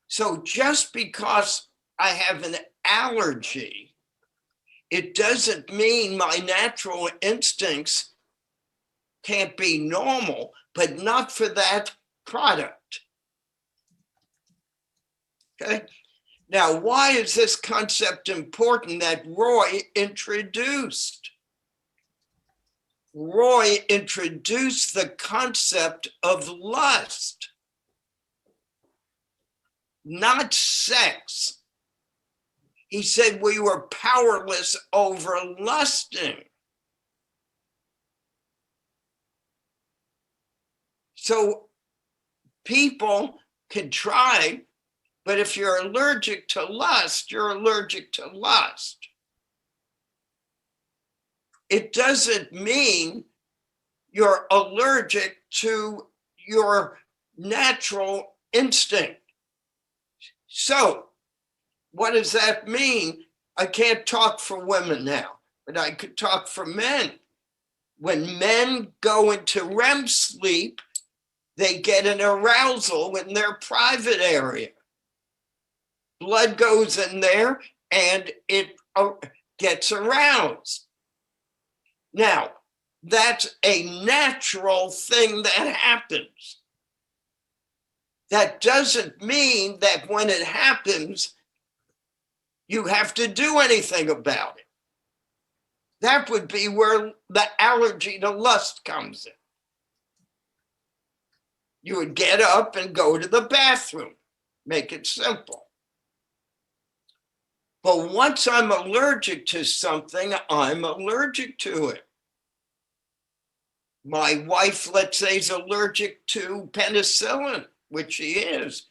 So just because I have an allergy, it doesn't mean my natural instincts can't be normal, but not for that product. Okay? Now, why is this concept important that Roy introduced? Roy introduced the concept of lust, not sex. He said we were powerless over lusting. So people can try, but if you're allergic to lust, you're allergic to lust. It doesn't mean you're allergic to your natural instinct. So what does that mean? I can't talk for women now, but I could talk for men. When men go into REM sleep, they get an arousal in their private area. Blood goes in there and it gets aroused. Now, that's a natural thing that happens. That doesn't mean that when it happens, you have to do anything about it. That would be where the allergy to lust comes in. You would get up and go to the bathroom, make it simple. But once I'm allergic to something, I'm allergic to it. My wife, let's say, is allergic to penicillin, which she is,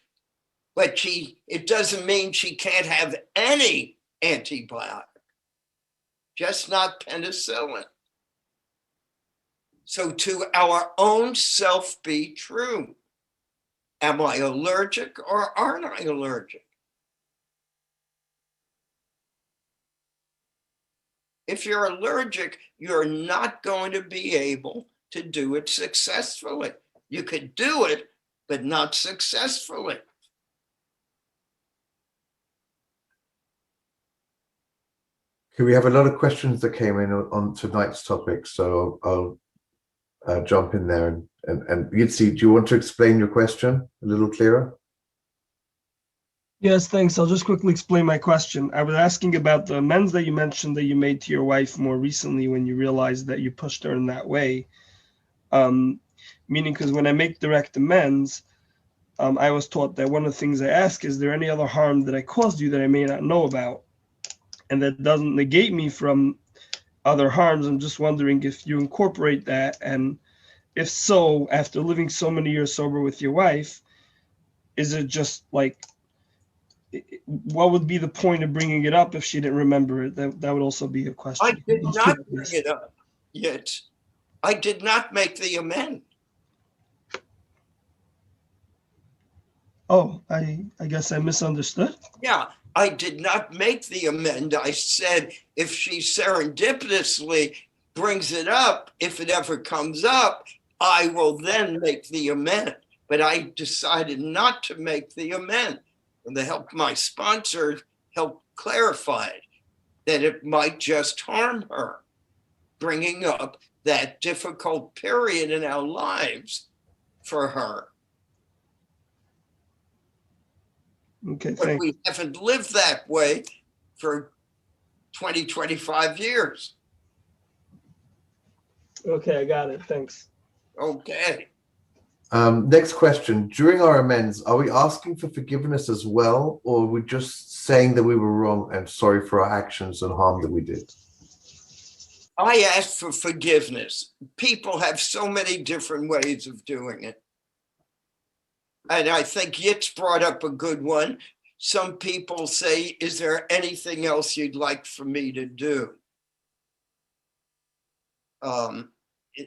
but it doesn't mean she can't have any antibiotic, just not penicillin. So to our own self be true. Am I allergic or aren't I allergic? If you're allergic, you're not going to be able to do it successfully. You could do it, but not successfully. Okay, we have a lot of questions that came in on tonight's topic, so I'll jump in there and Yitzi, do you want to explain your question a little clearer? Yes, thanks. I'll just quickly explain my question. I was asking about the amends that you mentioned that you made to your wife more recently when you realized that you pushed her in that way. Meaning, because when I make direct amends, I was taught that one of the things I ask is there any other harm that I caused you that I may not know about? And that doesn't negate me from other harms. I'm just wondering if you incorporate that, and if so, after living so many years sober with your wife, is it just like, what would be the point of bringing it up if she didn't remember it? That would also be a question. I did not bring it up yet. I did not make the amend. Oh, I guess I misunderstood. Yeah, I did not make the amend. I said if she serendipitously brings it up, if it ever comes up, I will then make the amend. But I decided not to make the amend. And to help my sponsor help clarify it. that it might just harm her, bringing up that difficult period in our lives for her. Okay, But thank we haven't lived that way for 20, 25 years. you. Okay, I got it. Thanks. Okay. Next question. During our amends, are we asking for forgiveness as well, or are we just saying that we were wrong and sorry for our actions and harm that we did? I ask for forgiveness. People have so many different ways of doing it. And I think Yitz brought up a good one. Some people say, is there anything else you'd like for me to do?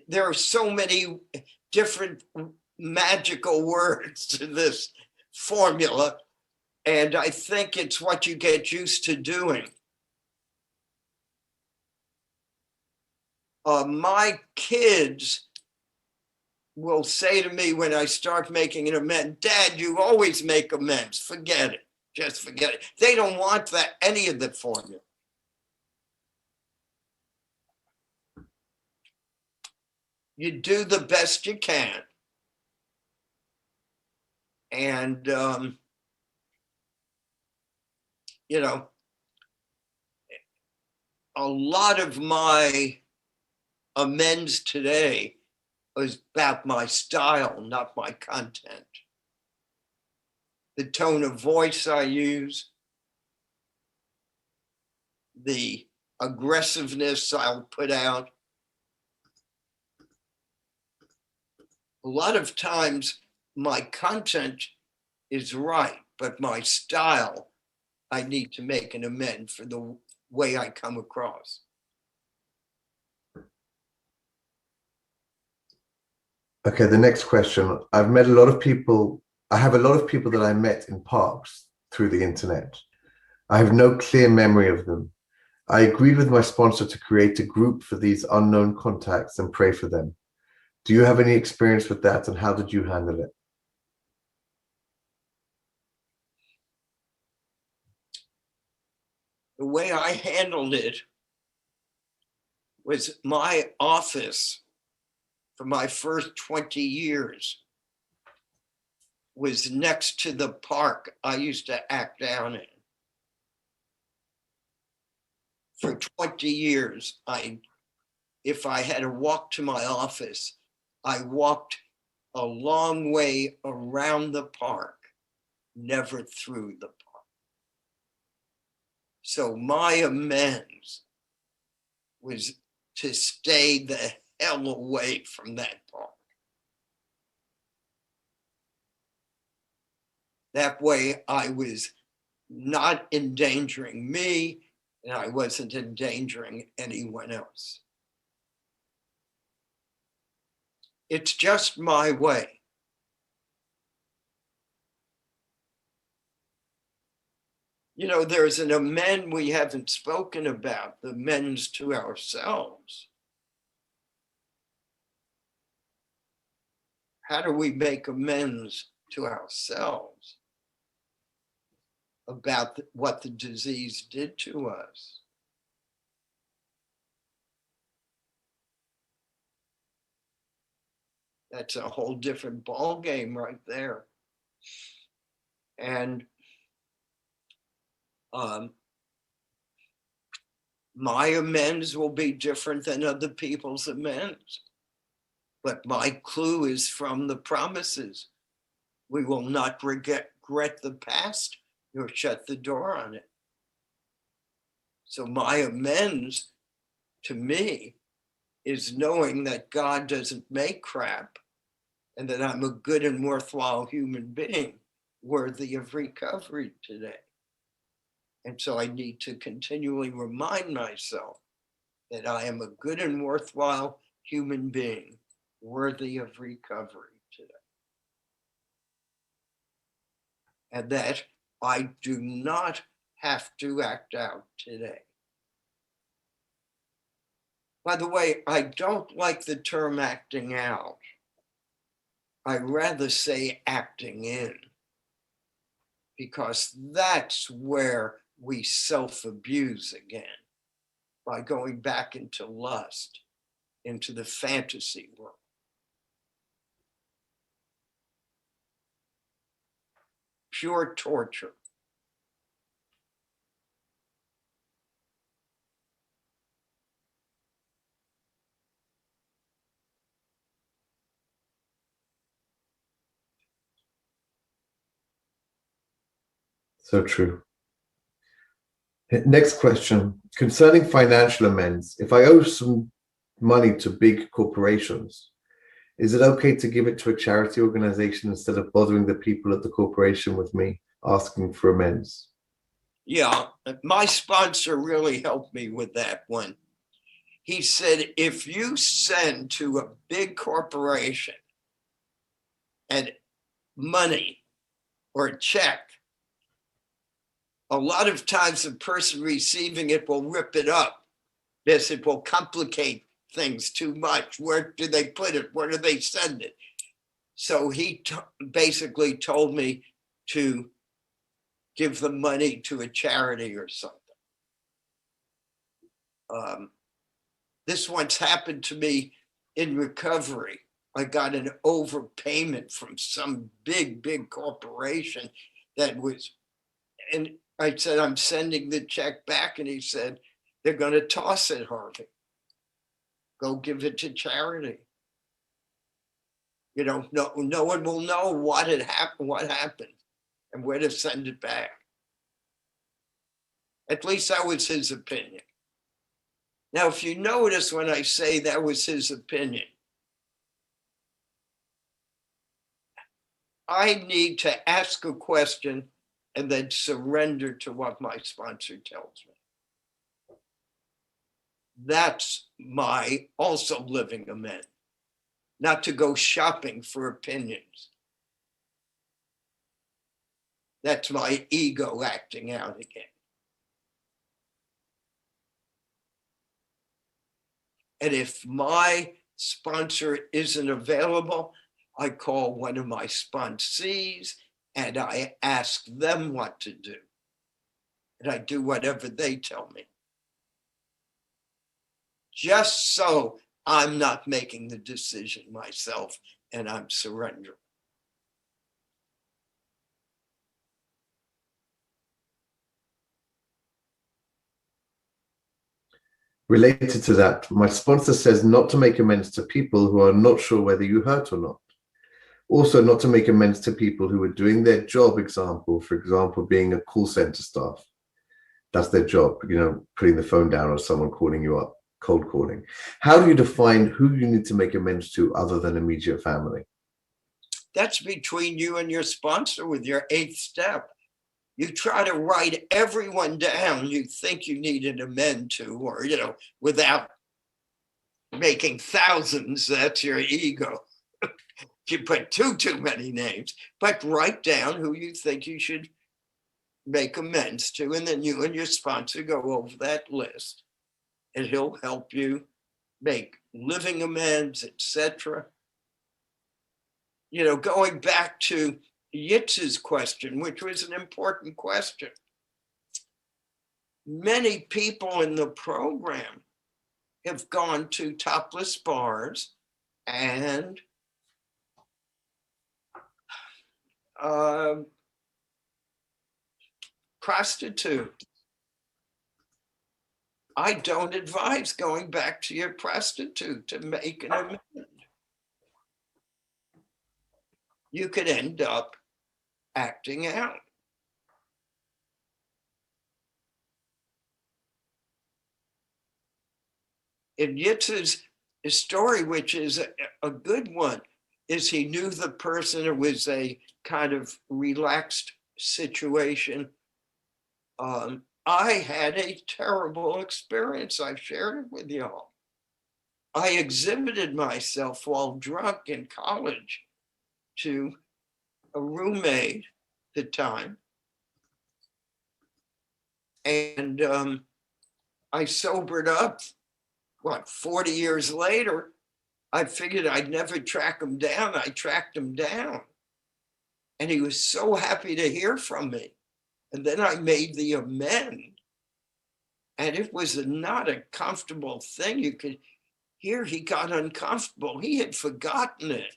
There are so many different magical words to this formula, and I think it's what you get used to doing. My kids will say to me when I start making an amends, Dad, you always make amends. Forget it. Just forget it. They don't want that, any of the formula. You do the best you can. And, you know, a lot of my amends today was about my style, not my content. The tone of voice I use, the aggressiveness I'll put out. A lot of times my content is right, but my style, I need to make an amend for the way I come across. Okay, the next question. I've met a lot of people. I have a lot of people that I met in parks through the internet. I have no clear memory of them. I agreed with my sponsor to create a group for these unknown contacts and pray for them. Do you have any experience with that, and how did you handle it? The way I handled it was my office for my first 20 years was next to the park I used to act down in. For 20 years, if I had to walk to my office, I walked a long way around the park, never through the park. So my amends was to stay the hell away from that park. That way I was not endangering me and I wasn't endangering anyone else. It's just my way. You know, there's an amend we haven't spoken about, the amends to ourselves. How do we make amends to ourselves about what the disease did to us? That's a whole different ballgame right there. And my amends will be different than other people's amends. But my clue is from the promises. We will not regret the past nor shut the door on it. So my amends to me is knowing that God doesn't make crap and that I'm a good and worthwhile human being worthy of recovery today. And so I need to continually remind myself that I am a good and worthwhile human being worthy of recovery today. And that I do not have to act out today. By the way, I don't like the term acting out. I rather say acting in, because that's where we self-abuse again. by going back into lust, into the fantasy world. Pure torture. So true. Next question. Concerning financial amends, if I owe some money to big corporations, is it okay to give it to a charity organization instead of bothering the people at the corporation with me asking for amends? Yeah, my sponsor really helped me with that one. He said, if you send to a big corporation and money or a check, a lot of times the person receiving it will rip it up. Yes, it will complicate things too much. Where do they put it? Where do they send it? So he basically told me to give the money to a charity or something. This once happened to me in recovery. I got an overpayment from some big corporation that was, and I said, I'm sending the check back. And he said, they're going to toss it, Harvey. Go give it to charity. You know, no one will know what happened and where to send it back. At least that was his opinion. Now, if you notice when I say that was his opinion, I need to ask a question and then surrender to what my sponsor tells me. That's my also living amend, not to go shopping for opinions. That's my ego acting out again. And if my sponsor isn't available, I call one of my sponsees and I ask them what to do. And I do whatever they tell me. Just so I'm not making the decision myself and I'm surrendering. Related to that, my sponsor says not to make amends to people who are not sure whether you hurt or not. Also, not to make amends to people who are doing their job, for example, being a call center staff. That's their job, putting the phone down or someone calling you up, cold calling. How do you define who you need to make amends to other than immediate family? That's between you and your sponsor with your 8th step. You try to write everyone down you think you need an amend to, or, without making thousands, that's your ego. You put too many names, but write down who you think you should make amends to, and then you and your sponsor go over that list, and he'll help you make living amends, etc. Going back to Yitz's question, which was an important question. Many people in the program have gone to topless bars and prostitutes. I don't advise going back to your prostitute to make an amend. You could end up acting out. In Yitz's story, which is a good one, is he knew the person. It was a kind of relaxed situation. I had a terrible experience. I've shared it with y'all. I exhibited myself while drunk in college to a roommate at the time. And I sobered up, 40 years later. I figured I'd never track him down. I tracked him down. And he was so happy to hear from me. And then I made the amend. And it was not a comfortable thing. You could hear he got uncomfortable. He had forgotten it.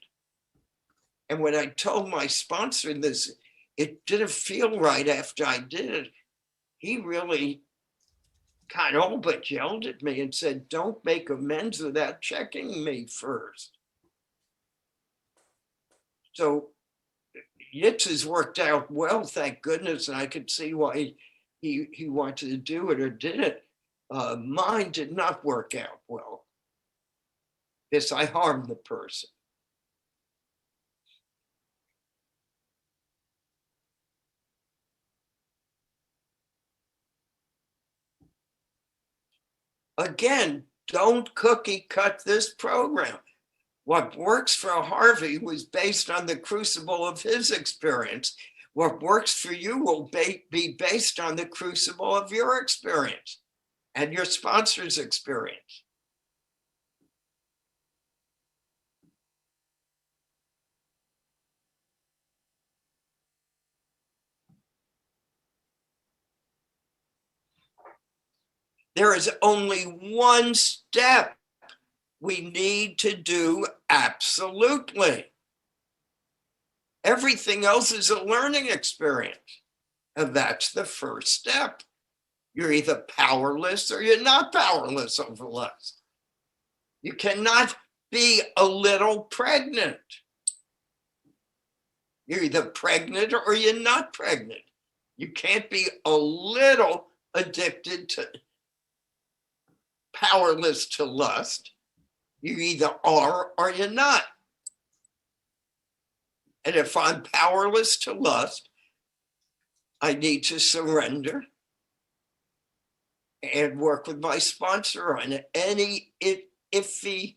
And when I told my sponsor this, it didn't feel right after I did it. He really kind of all but yelled at me and said, "Don't make amends without checking me first." So Yitz has worked out well, thank goodness, and I could see why he wanted to do it or did it. Mine did not work out well. Yes, I harmed the person. Again, don't cookie cut this program. What works for Harvey was based on the crucible of his experience. What works for you will be based on the crucible of your experience and your sponsor's experience. There is only one step we need to do absolutely. Everything else is a learning experience. And that's the first step. You're either powerless or you're not powerless over lust. You cannot be a little pregnant. You're either pregnant or you're not pregnant. You can't be a little addicted to, powerless to lust. You either are or you're not. And if I'm powerless to lust, I need to surrender and work with my sponsor on any iffy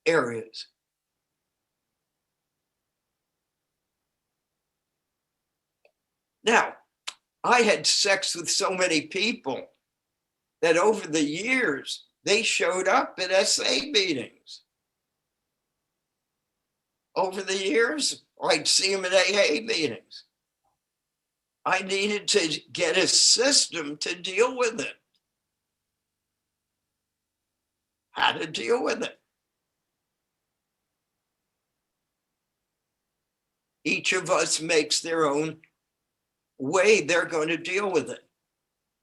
areas. Now, I had sex with so many people that over the years, they showed up at SA meetings. Over the years, I'd see them at AA meetings. I needed to get a system to deal with it. How to deal with it. Each of us makes their own way they're going to deal with it.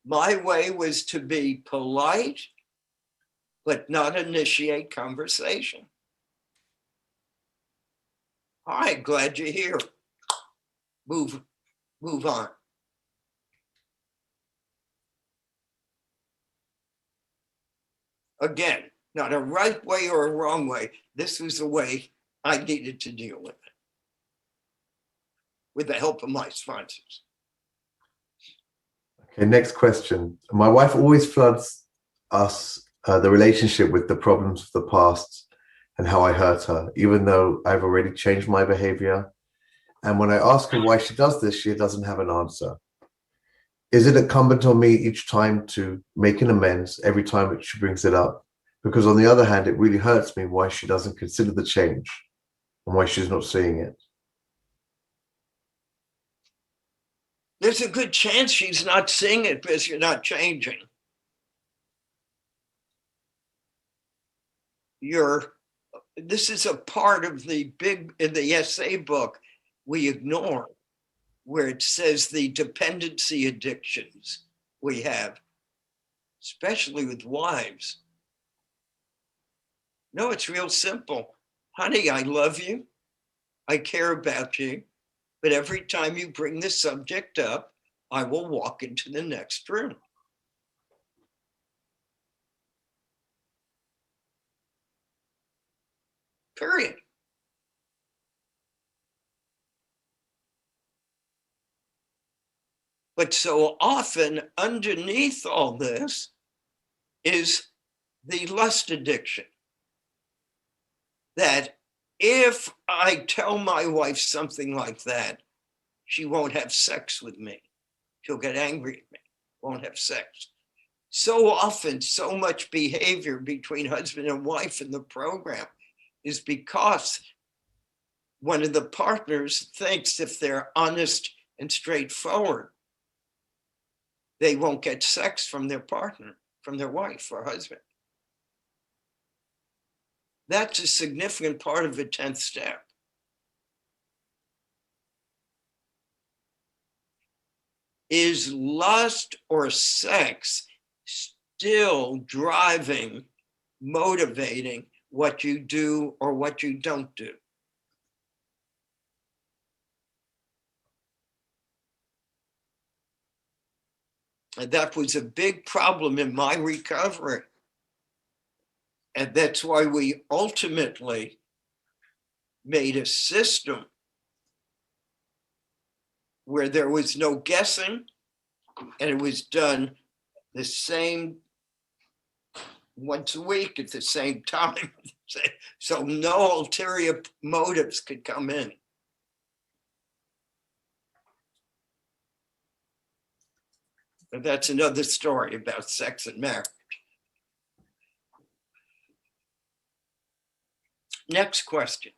My way was to be polite, but not initiate conversation. All right, glad you're here. Move on. Again, not a right way or a wrong way. This was the way I needed to deal with it, with the help of my sponsors. Okay, next question. My wife always floods us, the relationship, with the problems of the past and how I hurt her, even though I've already changed my behavior. And when I ask her why she does this, she doesn't have an answer. Is it incumbent on me each time to make an amends every time she brings it up? Because on the other hand, it really hurts me why she doesn't consider the change and why she's not seeing it. There's a good chance she's not seeing it because you're not changing. This is a part of in the essay book we ignore, where it says the dependency addictions we have, especially with wives. No, it's real simple. Honey, I love you. I care about you. But every time you bring this subject up, I will walk into the next room. Period. But so often underneath all this is the lust addiction. That if I tell my wife something like that, she won't have sex with me. She'll get angry at me, won't have sex. So often, so much behavior between husband and wife in the program is because one of the partners thinks if they're honest and straightforward, they won't get sex from their partner, from their wife or husband. That's a significant part of the 10th step. Is lust or sex still driving, motivating what you do or what you don't do? And that was a big problem in my recovery. And that's why we ultimately made a system where there was no guessing, and it was done the same once a week at the same time. So no ulterior motives could come in. But that's another story about sex and marriage. Next question.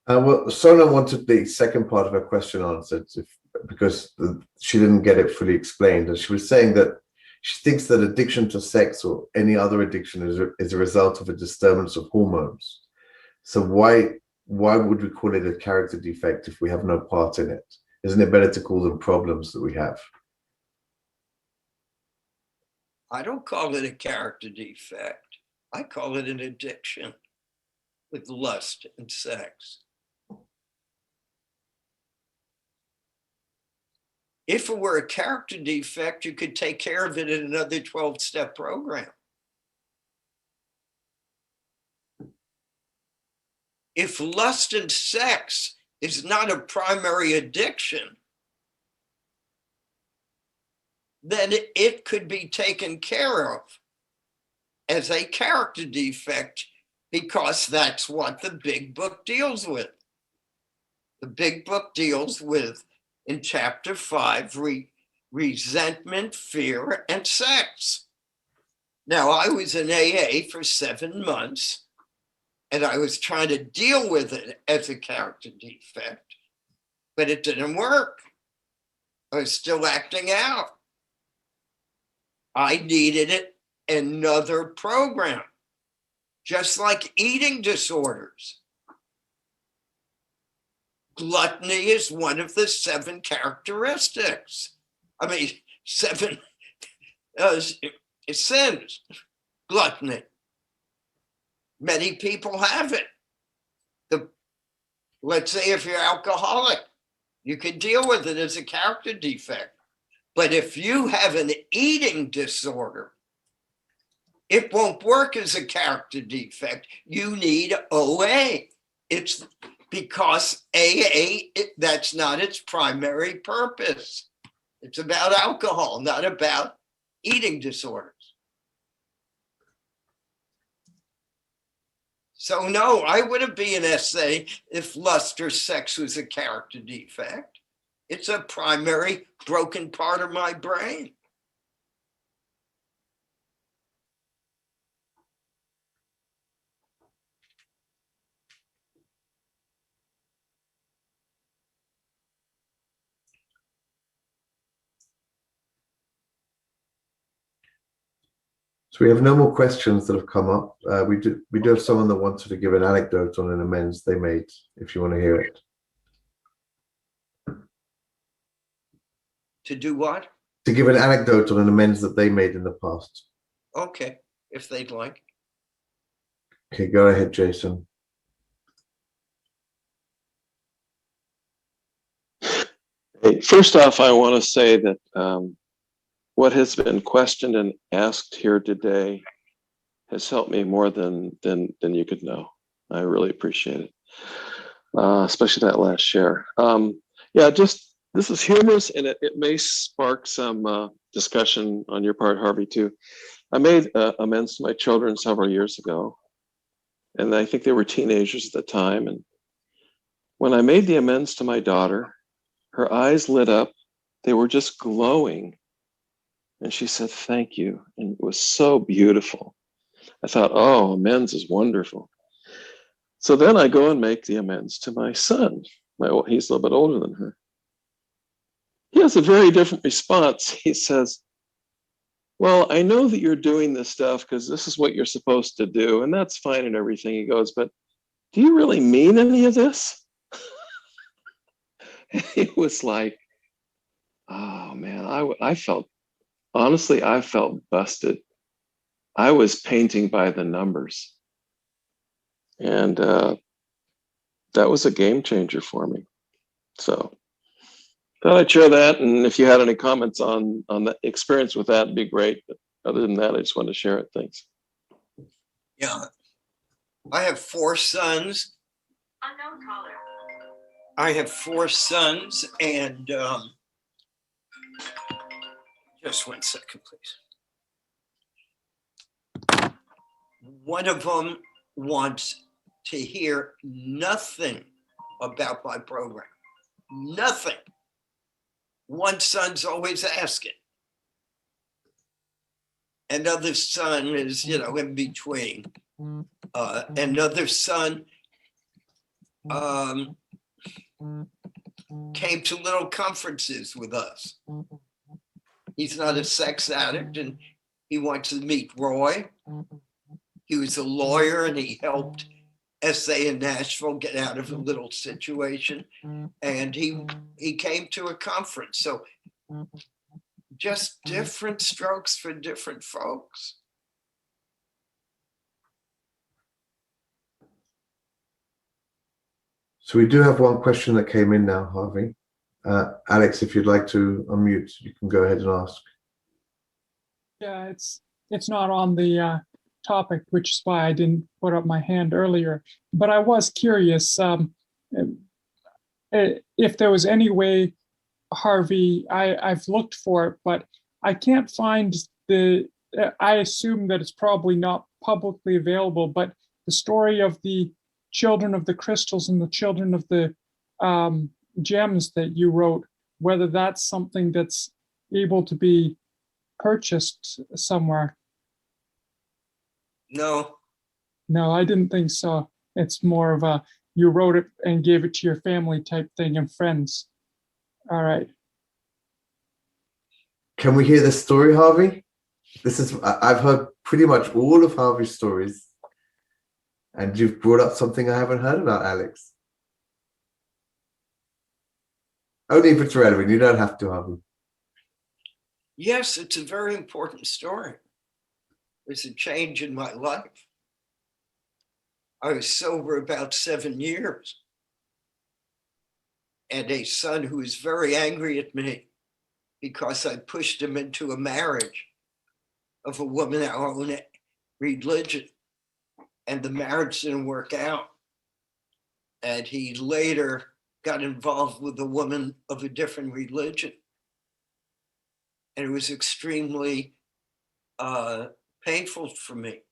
Well, Sona wanted the second part of her question answered because she didn't get it fully explained. And she was saying that she thinks that addiction to sex or any other addiction is a result of a disturbance of hormones. So why would we call it a character defect if we have no part in it? Isn't it better to call them problems that we have? I don't call it a character defect. I call it an addiction with lust and sex. If it were a character defect, you could take care of it in another 12-step program. If lust and sex is not a primary addiction, then it could be taken care of as a character defect, because that's what the big book deals with. The big book deals with, in chapter 5, resentment, fear, and sex. Now, I was in AA for 7 months, and I was trying to deal with it as a character defect, but it didn't work. I was still acting out. I needed another program, just like eating disorders. Gluttony is one of the 7 characteristics. I mean, 7 sins. Gluttony. Many people have it. Let's say if you're alcoholic, you can deal with it as a character defect. But if you have an eating disorder, it won't work as a character defect. You need OA. It's because AA, that's not its primary purpose. It's about alcohol, not about eating disorders. So no, I wouldn't be an SA if lust or sex was a character defect. It's a primary broken part of my brain. So we have no more questions that have come up. We do have someone that wanted to give an anecdote on an amends they made, if you want to hear it. To do what? To give an anecdote on an amends that they made in the past. Okay, if they'd like. Okay, go ahead, Jason. Hey, first off, I want to say that what has been questioned and asked here today has helped me more than you could know. I really appreciate it, especially that last share. Yeah, just this is humorous, and it may spark some discussion on your part, Harvey, too. I made amends to my children several years ago, and I think they were teenagers at the time. And when I made the amends to my daughter, her eyes lit up. They were just glowing. And she said, "Thank you." And it was so beautiful. I thought, oh, amends is wonderful. So then I go and make the amends to my son. He's a little bit older than her. he has a very different response. He says, well, I know that you're doing this stuff because this is what you're supposed to do, and that's fine and everything. He goes, but do you really mean any of this? It was like, oh man, I felt, honestly, I felt busted. I was painting by the numbers. And that was a game changer for me. So thought I'd share that. And if you had any comments on the experience with that, it'd be great. But other than that, I just wanted to share it. Thanks. Yeah. I have 4 sons. Unknown caller. I have 4 sons, and just 1 second, please. One of them wants to hear nothing about my program. Nothing. One son's always asking. Another son is, in between. Another son came to little conferences with us. He's not a sex addict, and he wants to meet Roy. He was a lawyer, and he helped SA in Nashville get out of a little situation. And he came to a conference. So just different strokes for different folks. So we do have one question that came in now, Harvey. Alex, if you'd like to unmute, you can go ahead and ask. Yeah, it's not on the topic, which is why I didn't put up my hand earlier. But I was curious if there was any way, Harvey, I've looked for it, but I can't find I assume that it's probably not publicly available, but the story of the children of the crystals and the children of the gems that you wrote, whether that's something that's able to be purchased somewhere. No. No, I didn't think so. It's more of a, you wrote it and gave it to your family type thing and friends. All right. Can we hear the story, Harvey? I've heard pretty much all of Harvey's stories. And you've brought up something I haven't heard about, Alex. Only if it's relevant. You don't have to, Harvey. Yes, it's a very important story. There's a change in my life. I was sober about 7 years. And a son who was very angry at me because I pushed him into a marriage of a woman of our own religion. And the marriage didn't work out. And he later got involved with a woman of a different religion. And it was extremely painful for me.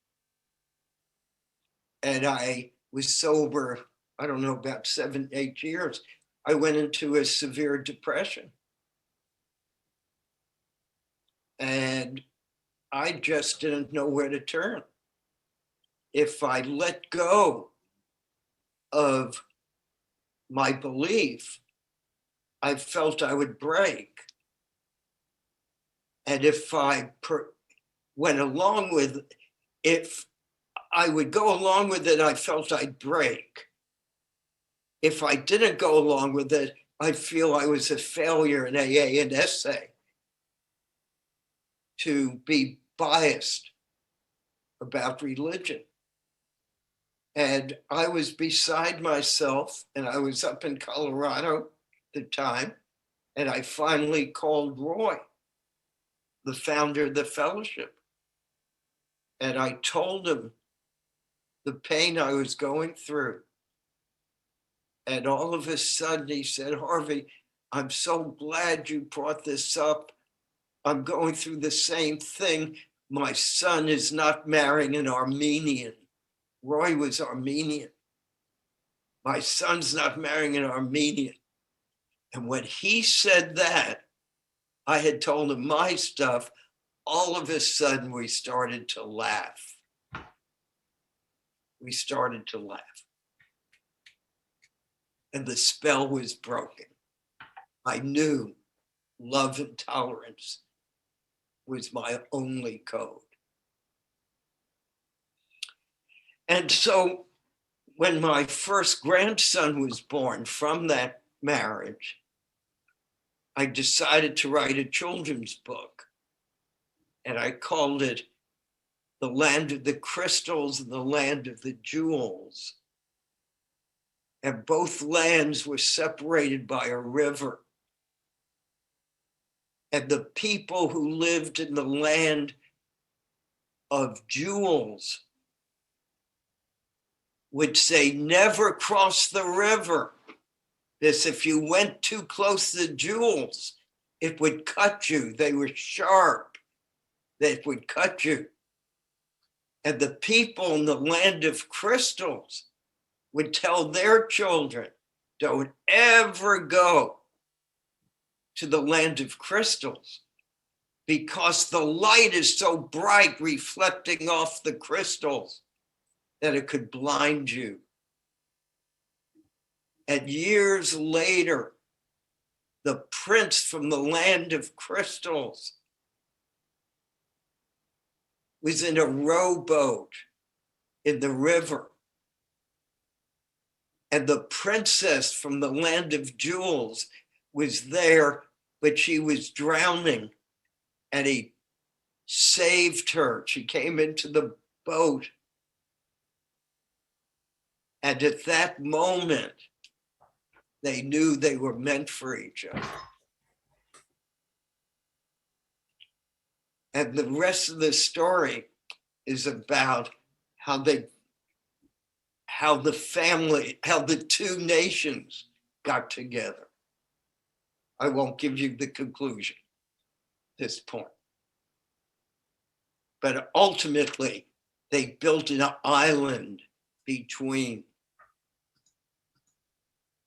And I was sober, I don't know, about 7, 8 years. I went into a severe depression. And I just didn't know where to turn. If I let go of my belief, I felt I would break. And if I went along with, if I would go along with it, I felt I'd break. If I didn't go along with it, I'd feel I was a failure in AA and SA to be biased about religion. And I was beside myself, and I was up in Colorado at the time, and I finally called Roy, the founder of the fellowship. And I told him the pain I was going through. And all of a sudden he said, Harvey, I'm so glad you brought this up. I'm going through the same thing. My son is not marrying an Armenian. Roy was Armenian. My son's not marrying an Armenian. And when he said that, I had told him my stuff. All of a sudden, we started to laugh. We started to laugh. And the spell was broken. I knew love and tolerance was my only code. And so when my first grandson was born from that marriage, I decided to write a children's book. And I called it The Land of the Crystals and the Land of the Jewels. And both lands were separated by a river. And the people who lived in the land of jewels would say, never cross the river. This, if you went too close to the jewels, it would cut you. They were sharp. They would cut you. And the people in the land of crystals would tell their children, don't ever go to the land of crystals because the light is so bright reflecting off the crystals that it could blind you. And years later, the prince from the land of crystals was in a rowboat in the river. And the princess from the land of jewels was there, but she was drowning. And he saved her. She came into the boat. And at that moment, they knew they were meant for each other. And the rest of the story is about how the two nations got together. I won't give you the conclusion at this point. But ultimately, they built an island between,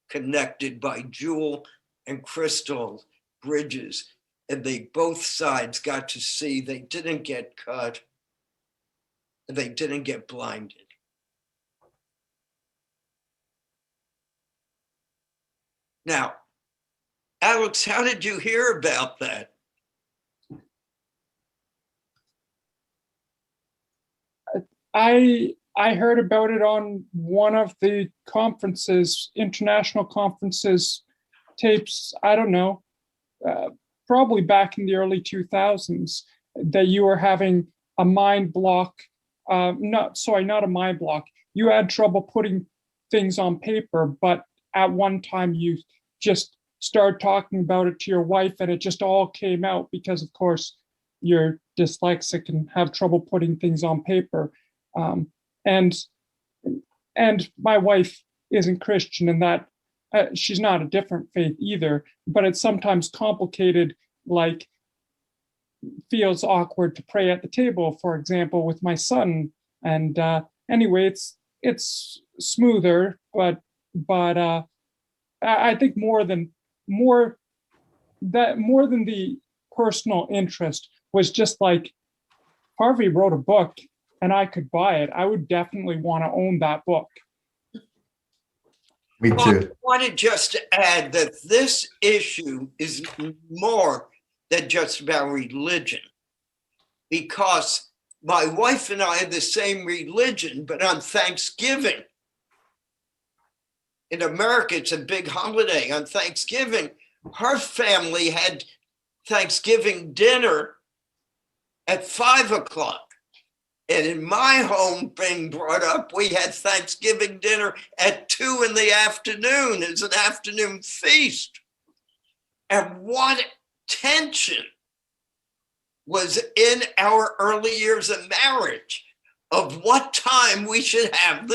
connected by jewel and crystal bridges. And they both sides got to see they didn't get cut and they didn't get blinded. Now, Alex, how did you hear about that? I heard about it on one of the conferences, international conferences, tapes, I don't know, probably back in the early 2000s, that you were having a mind block, not a mind block. You had trouble putting things on paper, but at one time you just started talking about it to your wife and it just all came out because, of course, you're dyslexic and have trouble putting things on paper. And my wife isn't Christian, and that she's not a different faith either, but it's sometimes complicated, like feels awkward to pray at the table, for example, with my son. And anyway, it's smoother, but I think more than the personal interest was just like, Harvey wrote a book and I could buy it. I would definitely want to own that book. Me too. I wanted just to add that this issue is more than just about religion, because my wife and I have the same religion, but on Thanksgiving, in America, it's a big holiday. On Thanksgiving, her family had Thanksgiving dinner at 5 o'clock. And in my home, being brought up, we had Thanksgiving dinner at 2 in the afternoon as an afternoon feast. And what tension was in our early years of marriage of what time we should have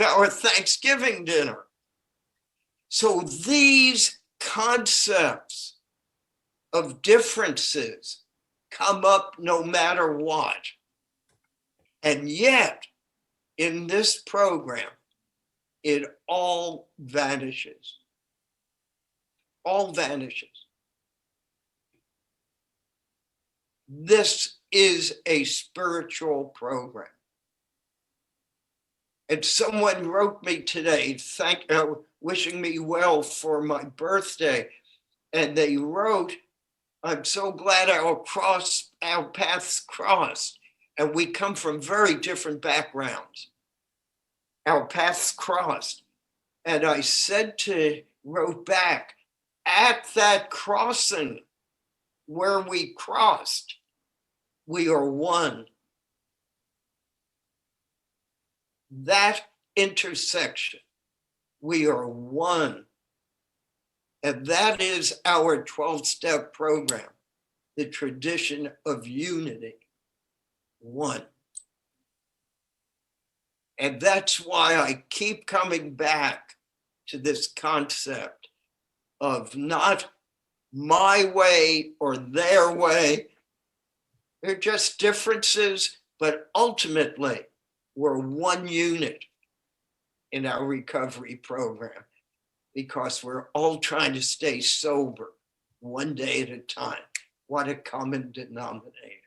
our Thanksgiving dinner. So these concepts of differences come up no matter what. And yet, in this program, it all vanishes. All vanishes. This is a spiritual program. And someone wrote me today, wishing me well for my birthday. And they wrote, I'm so glad our paths crossed. And we come from very different backgrounds. Our paths crossed. And I wrote back, at that crossing where we crossed, we are one. That intersection, we are one. And that is our 12-step program, the tradition of unity, one. And that's why I keep coming back to this concept of not my way or their way. They're just differences, but ultimately we're one unit in our recovery program because we're all trying to stay sober one day at a time. What a common denominator.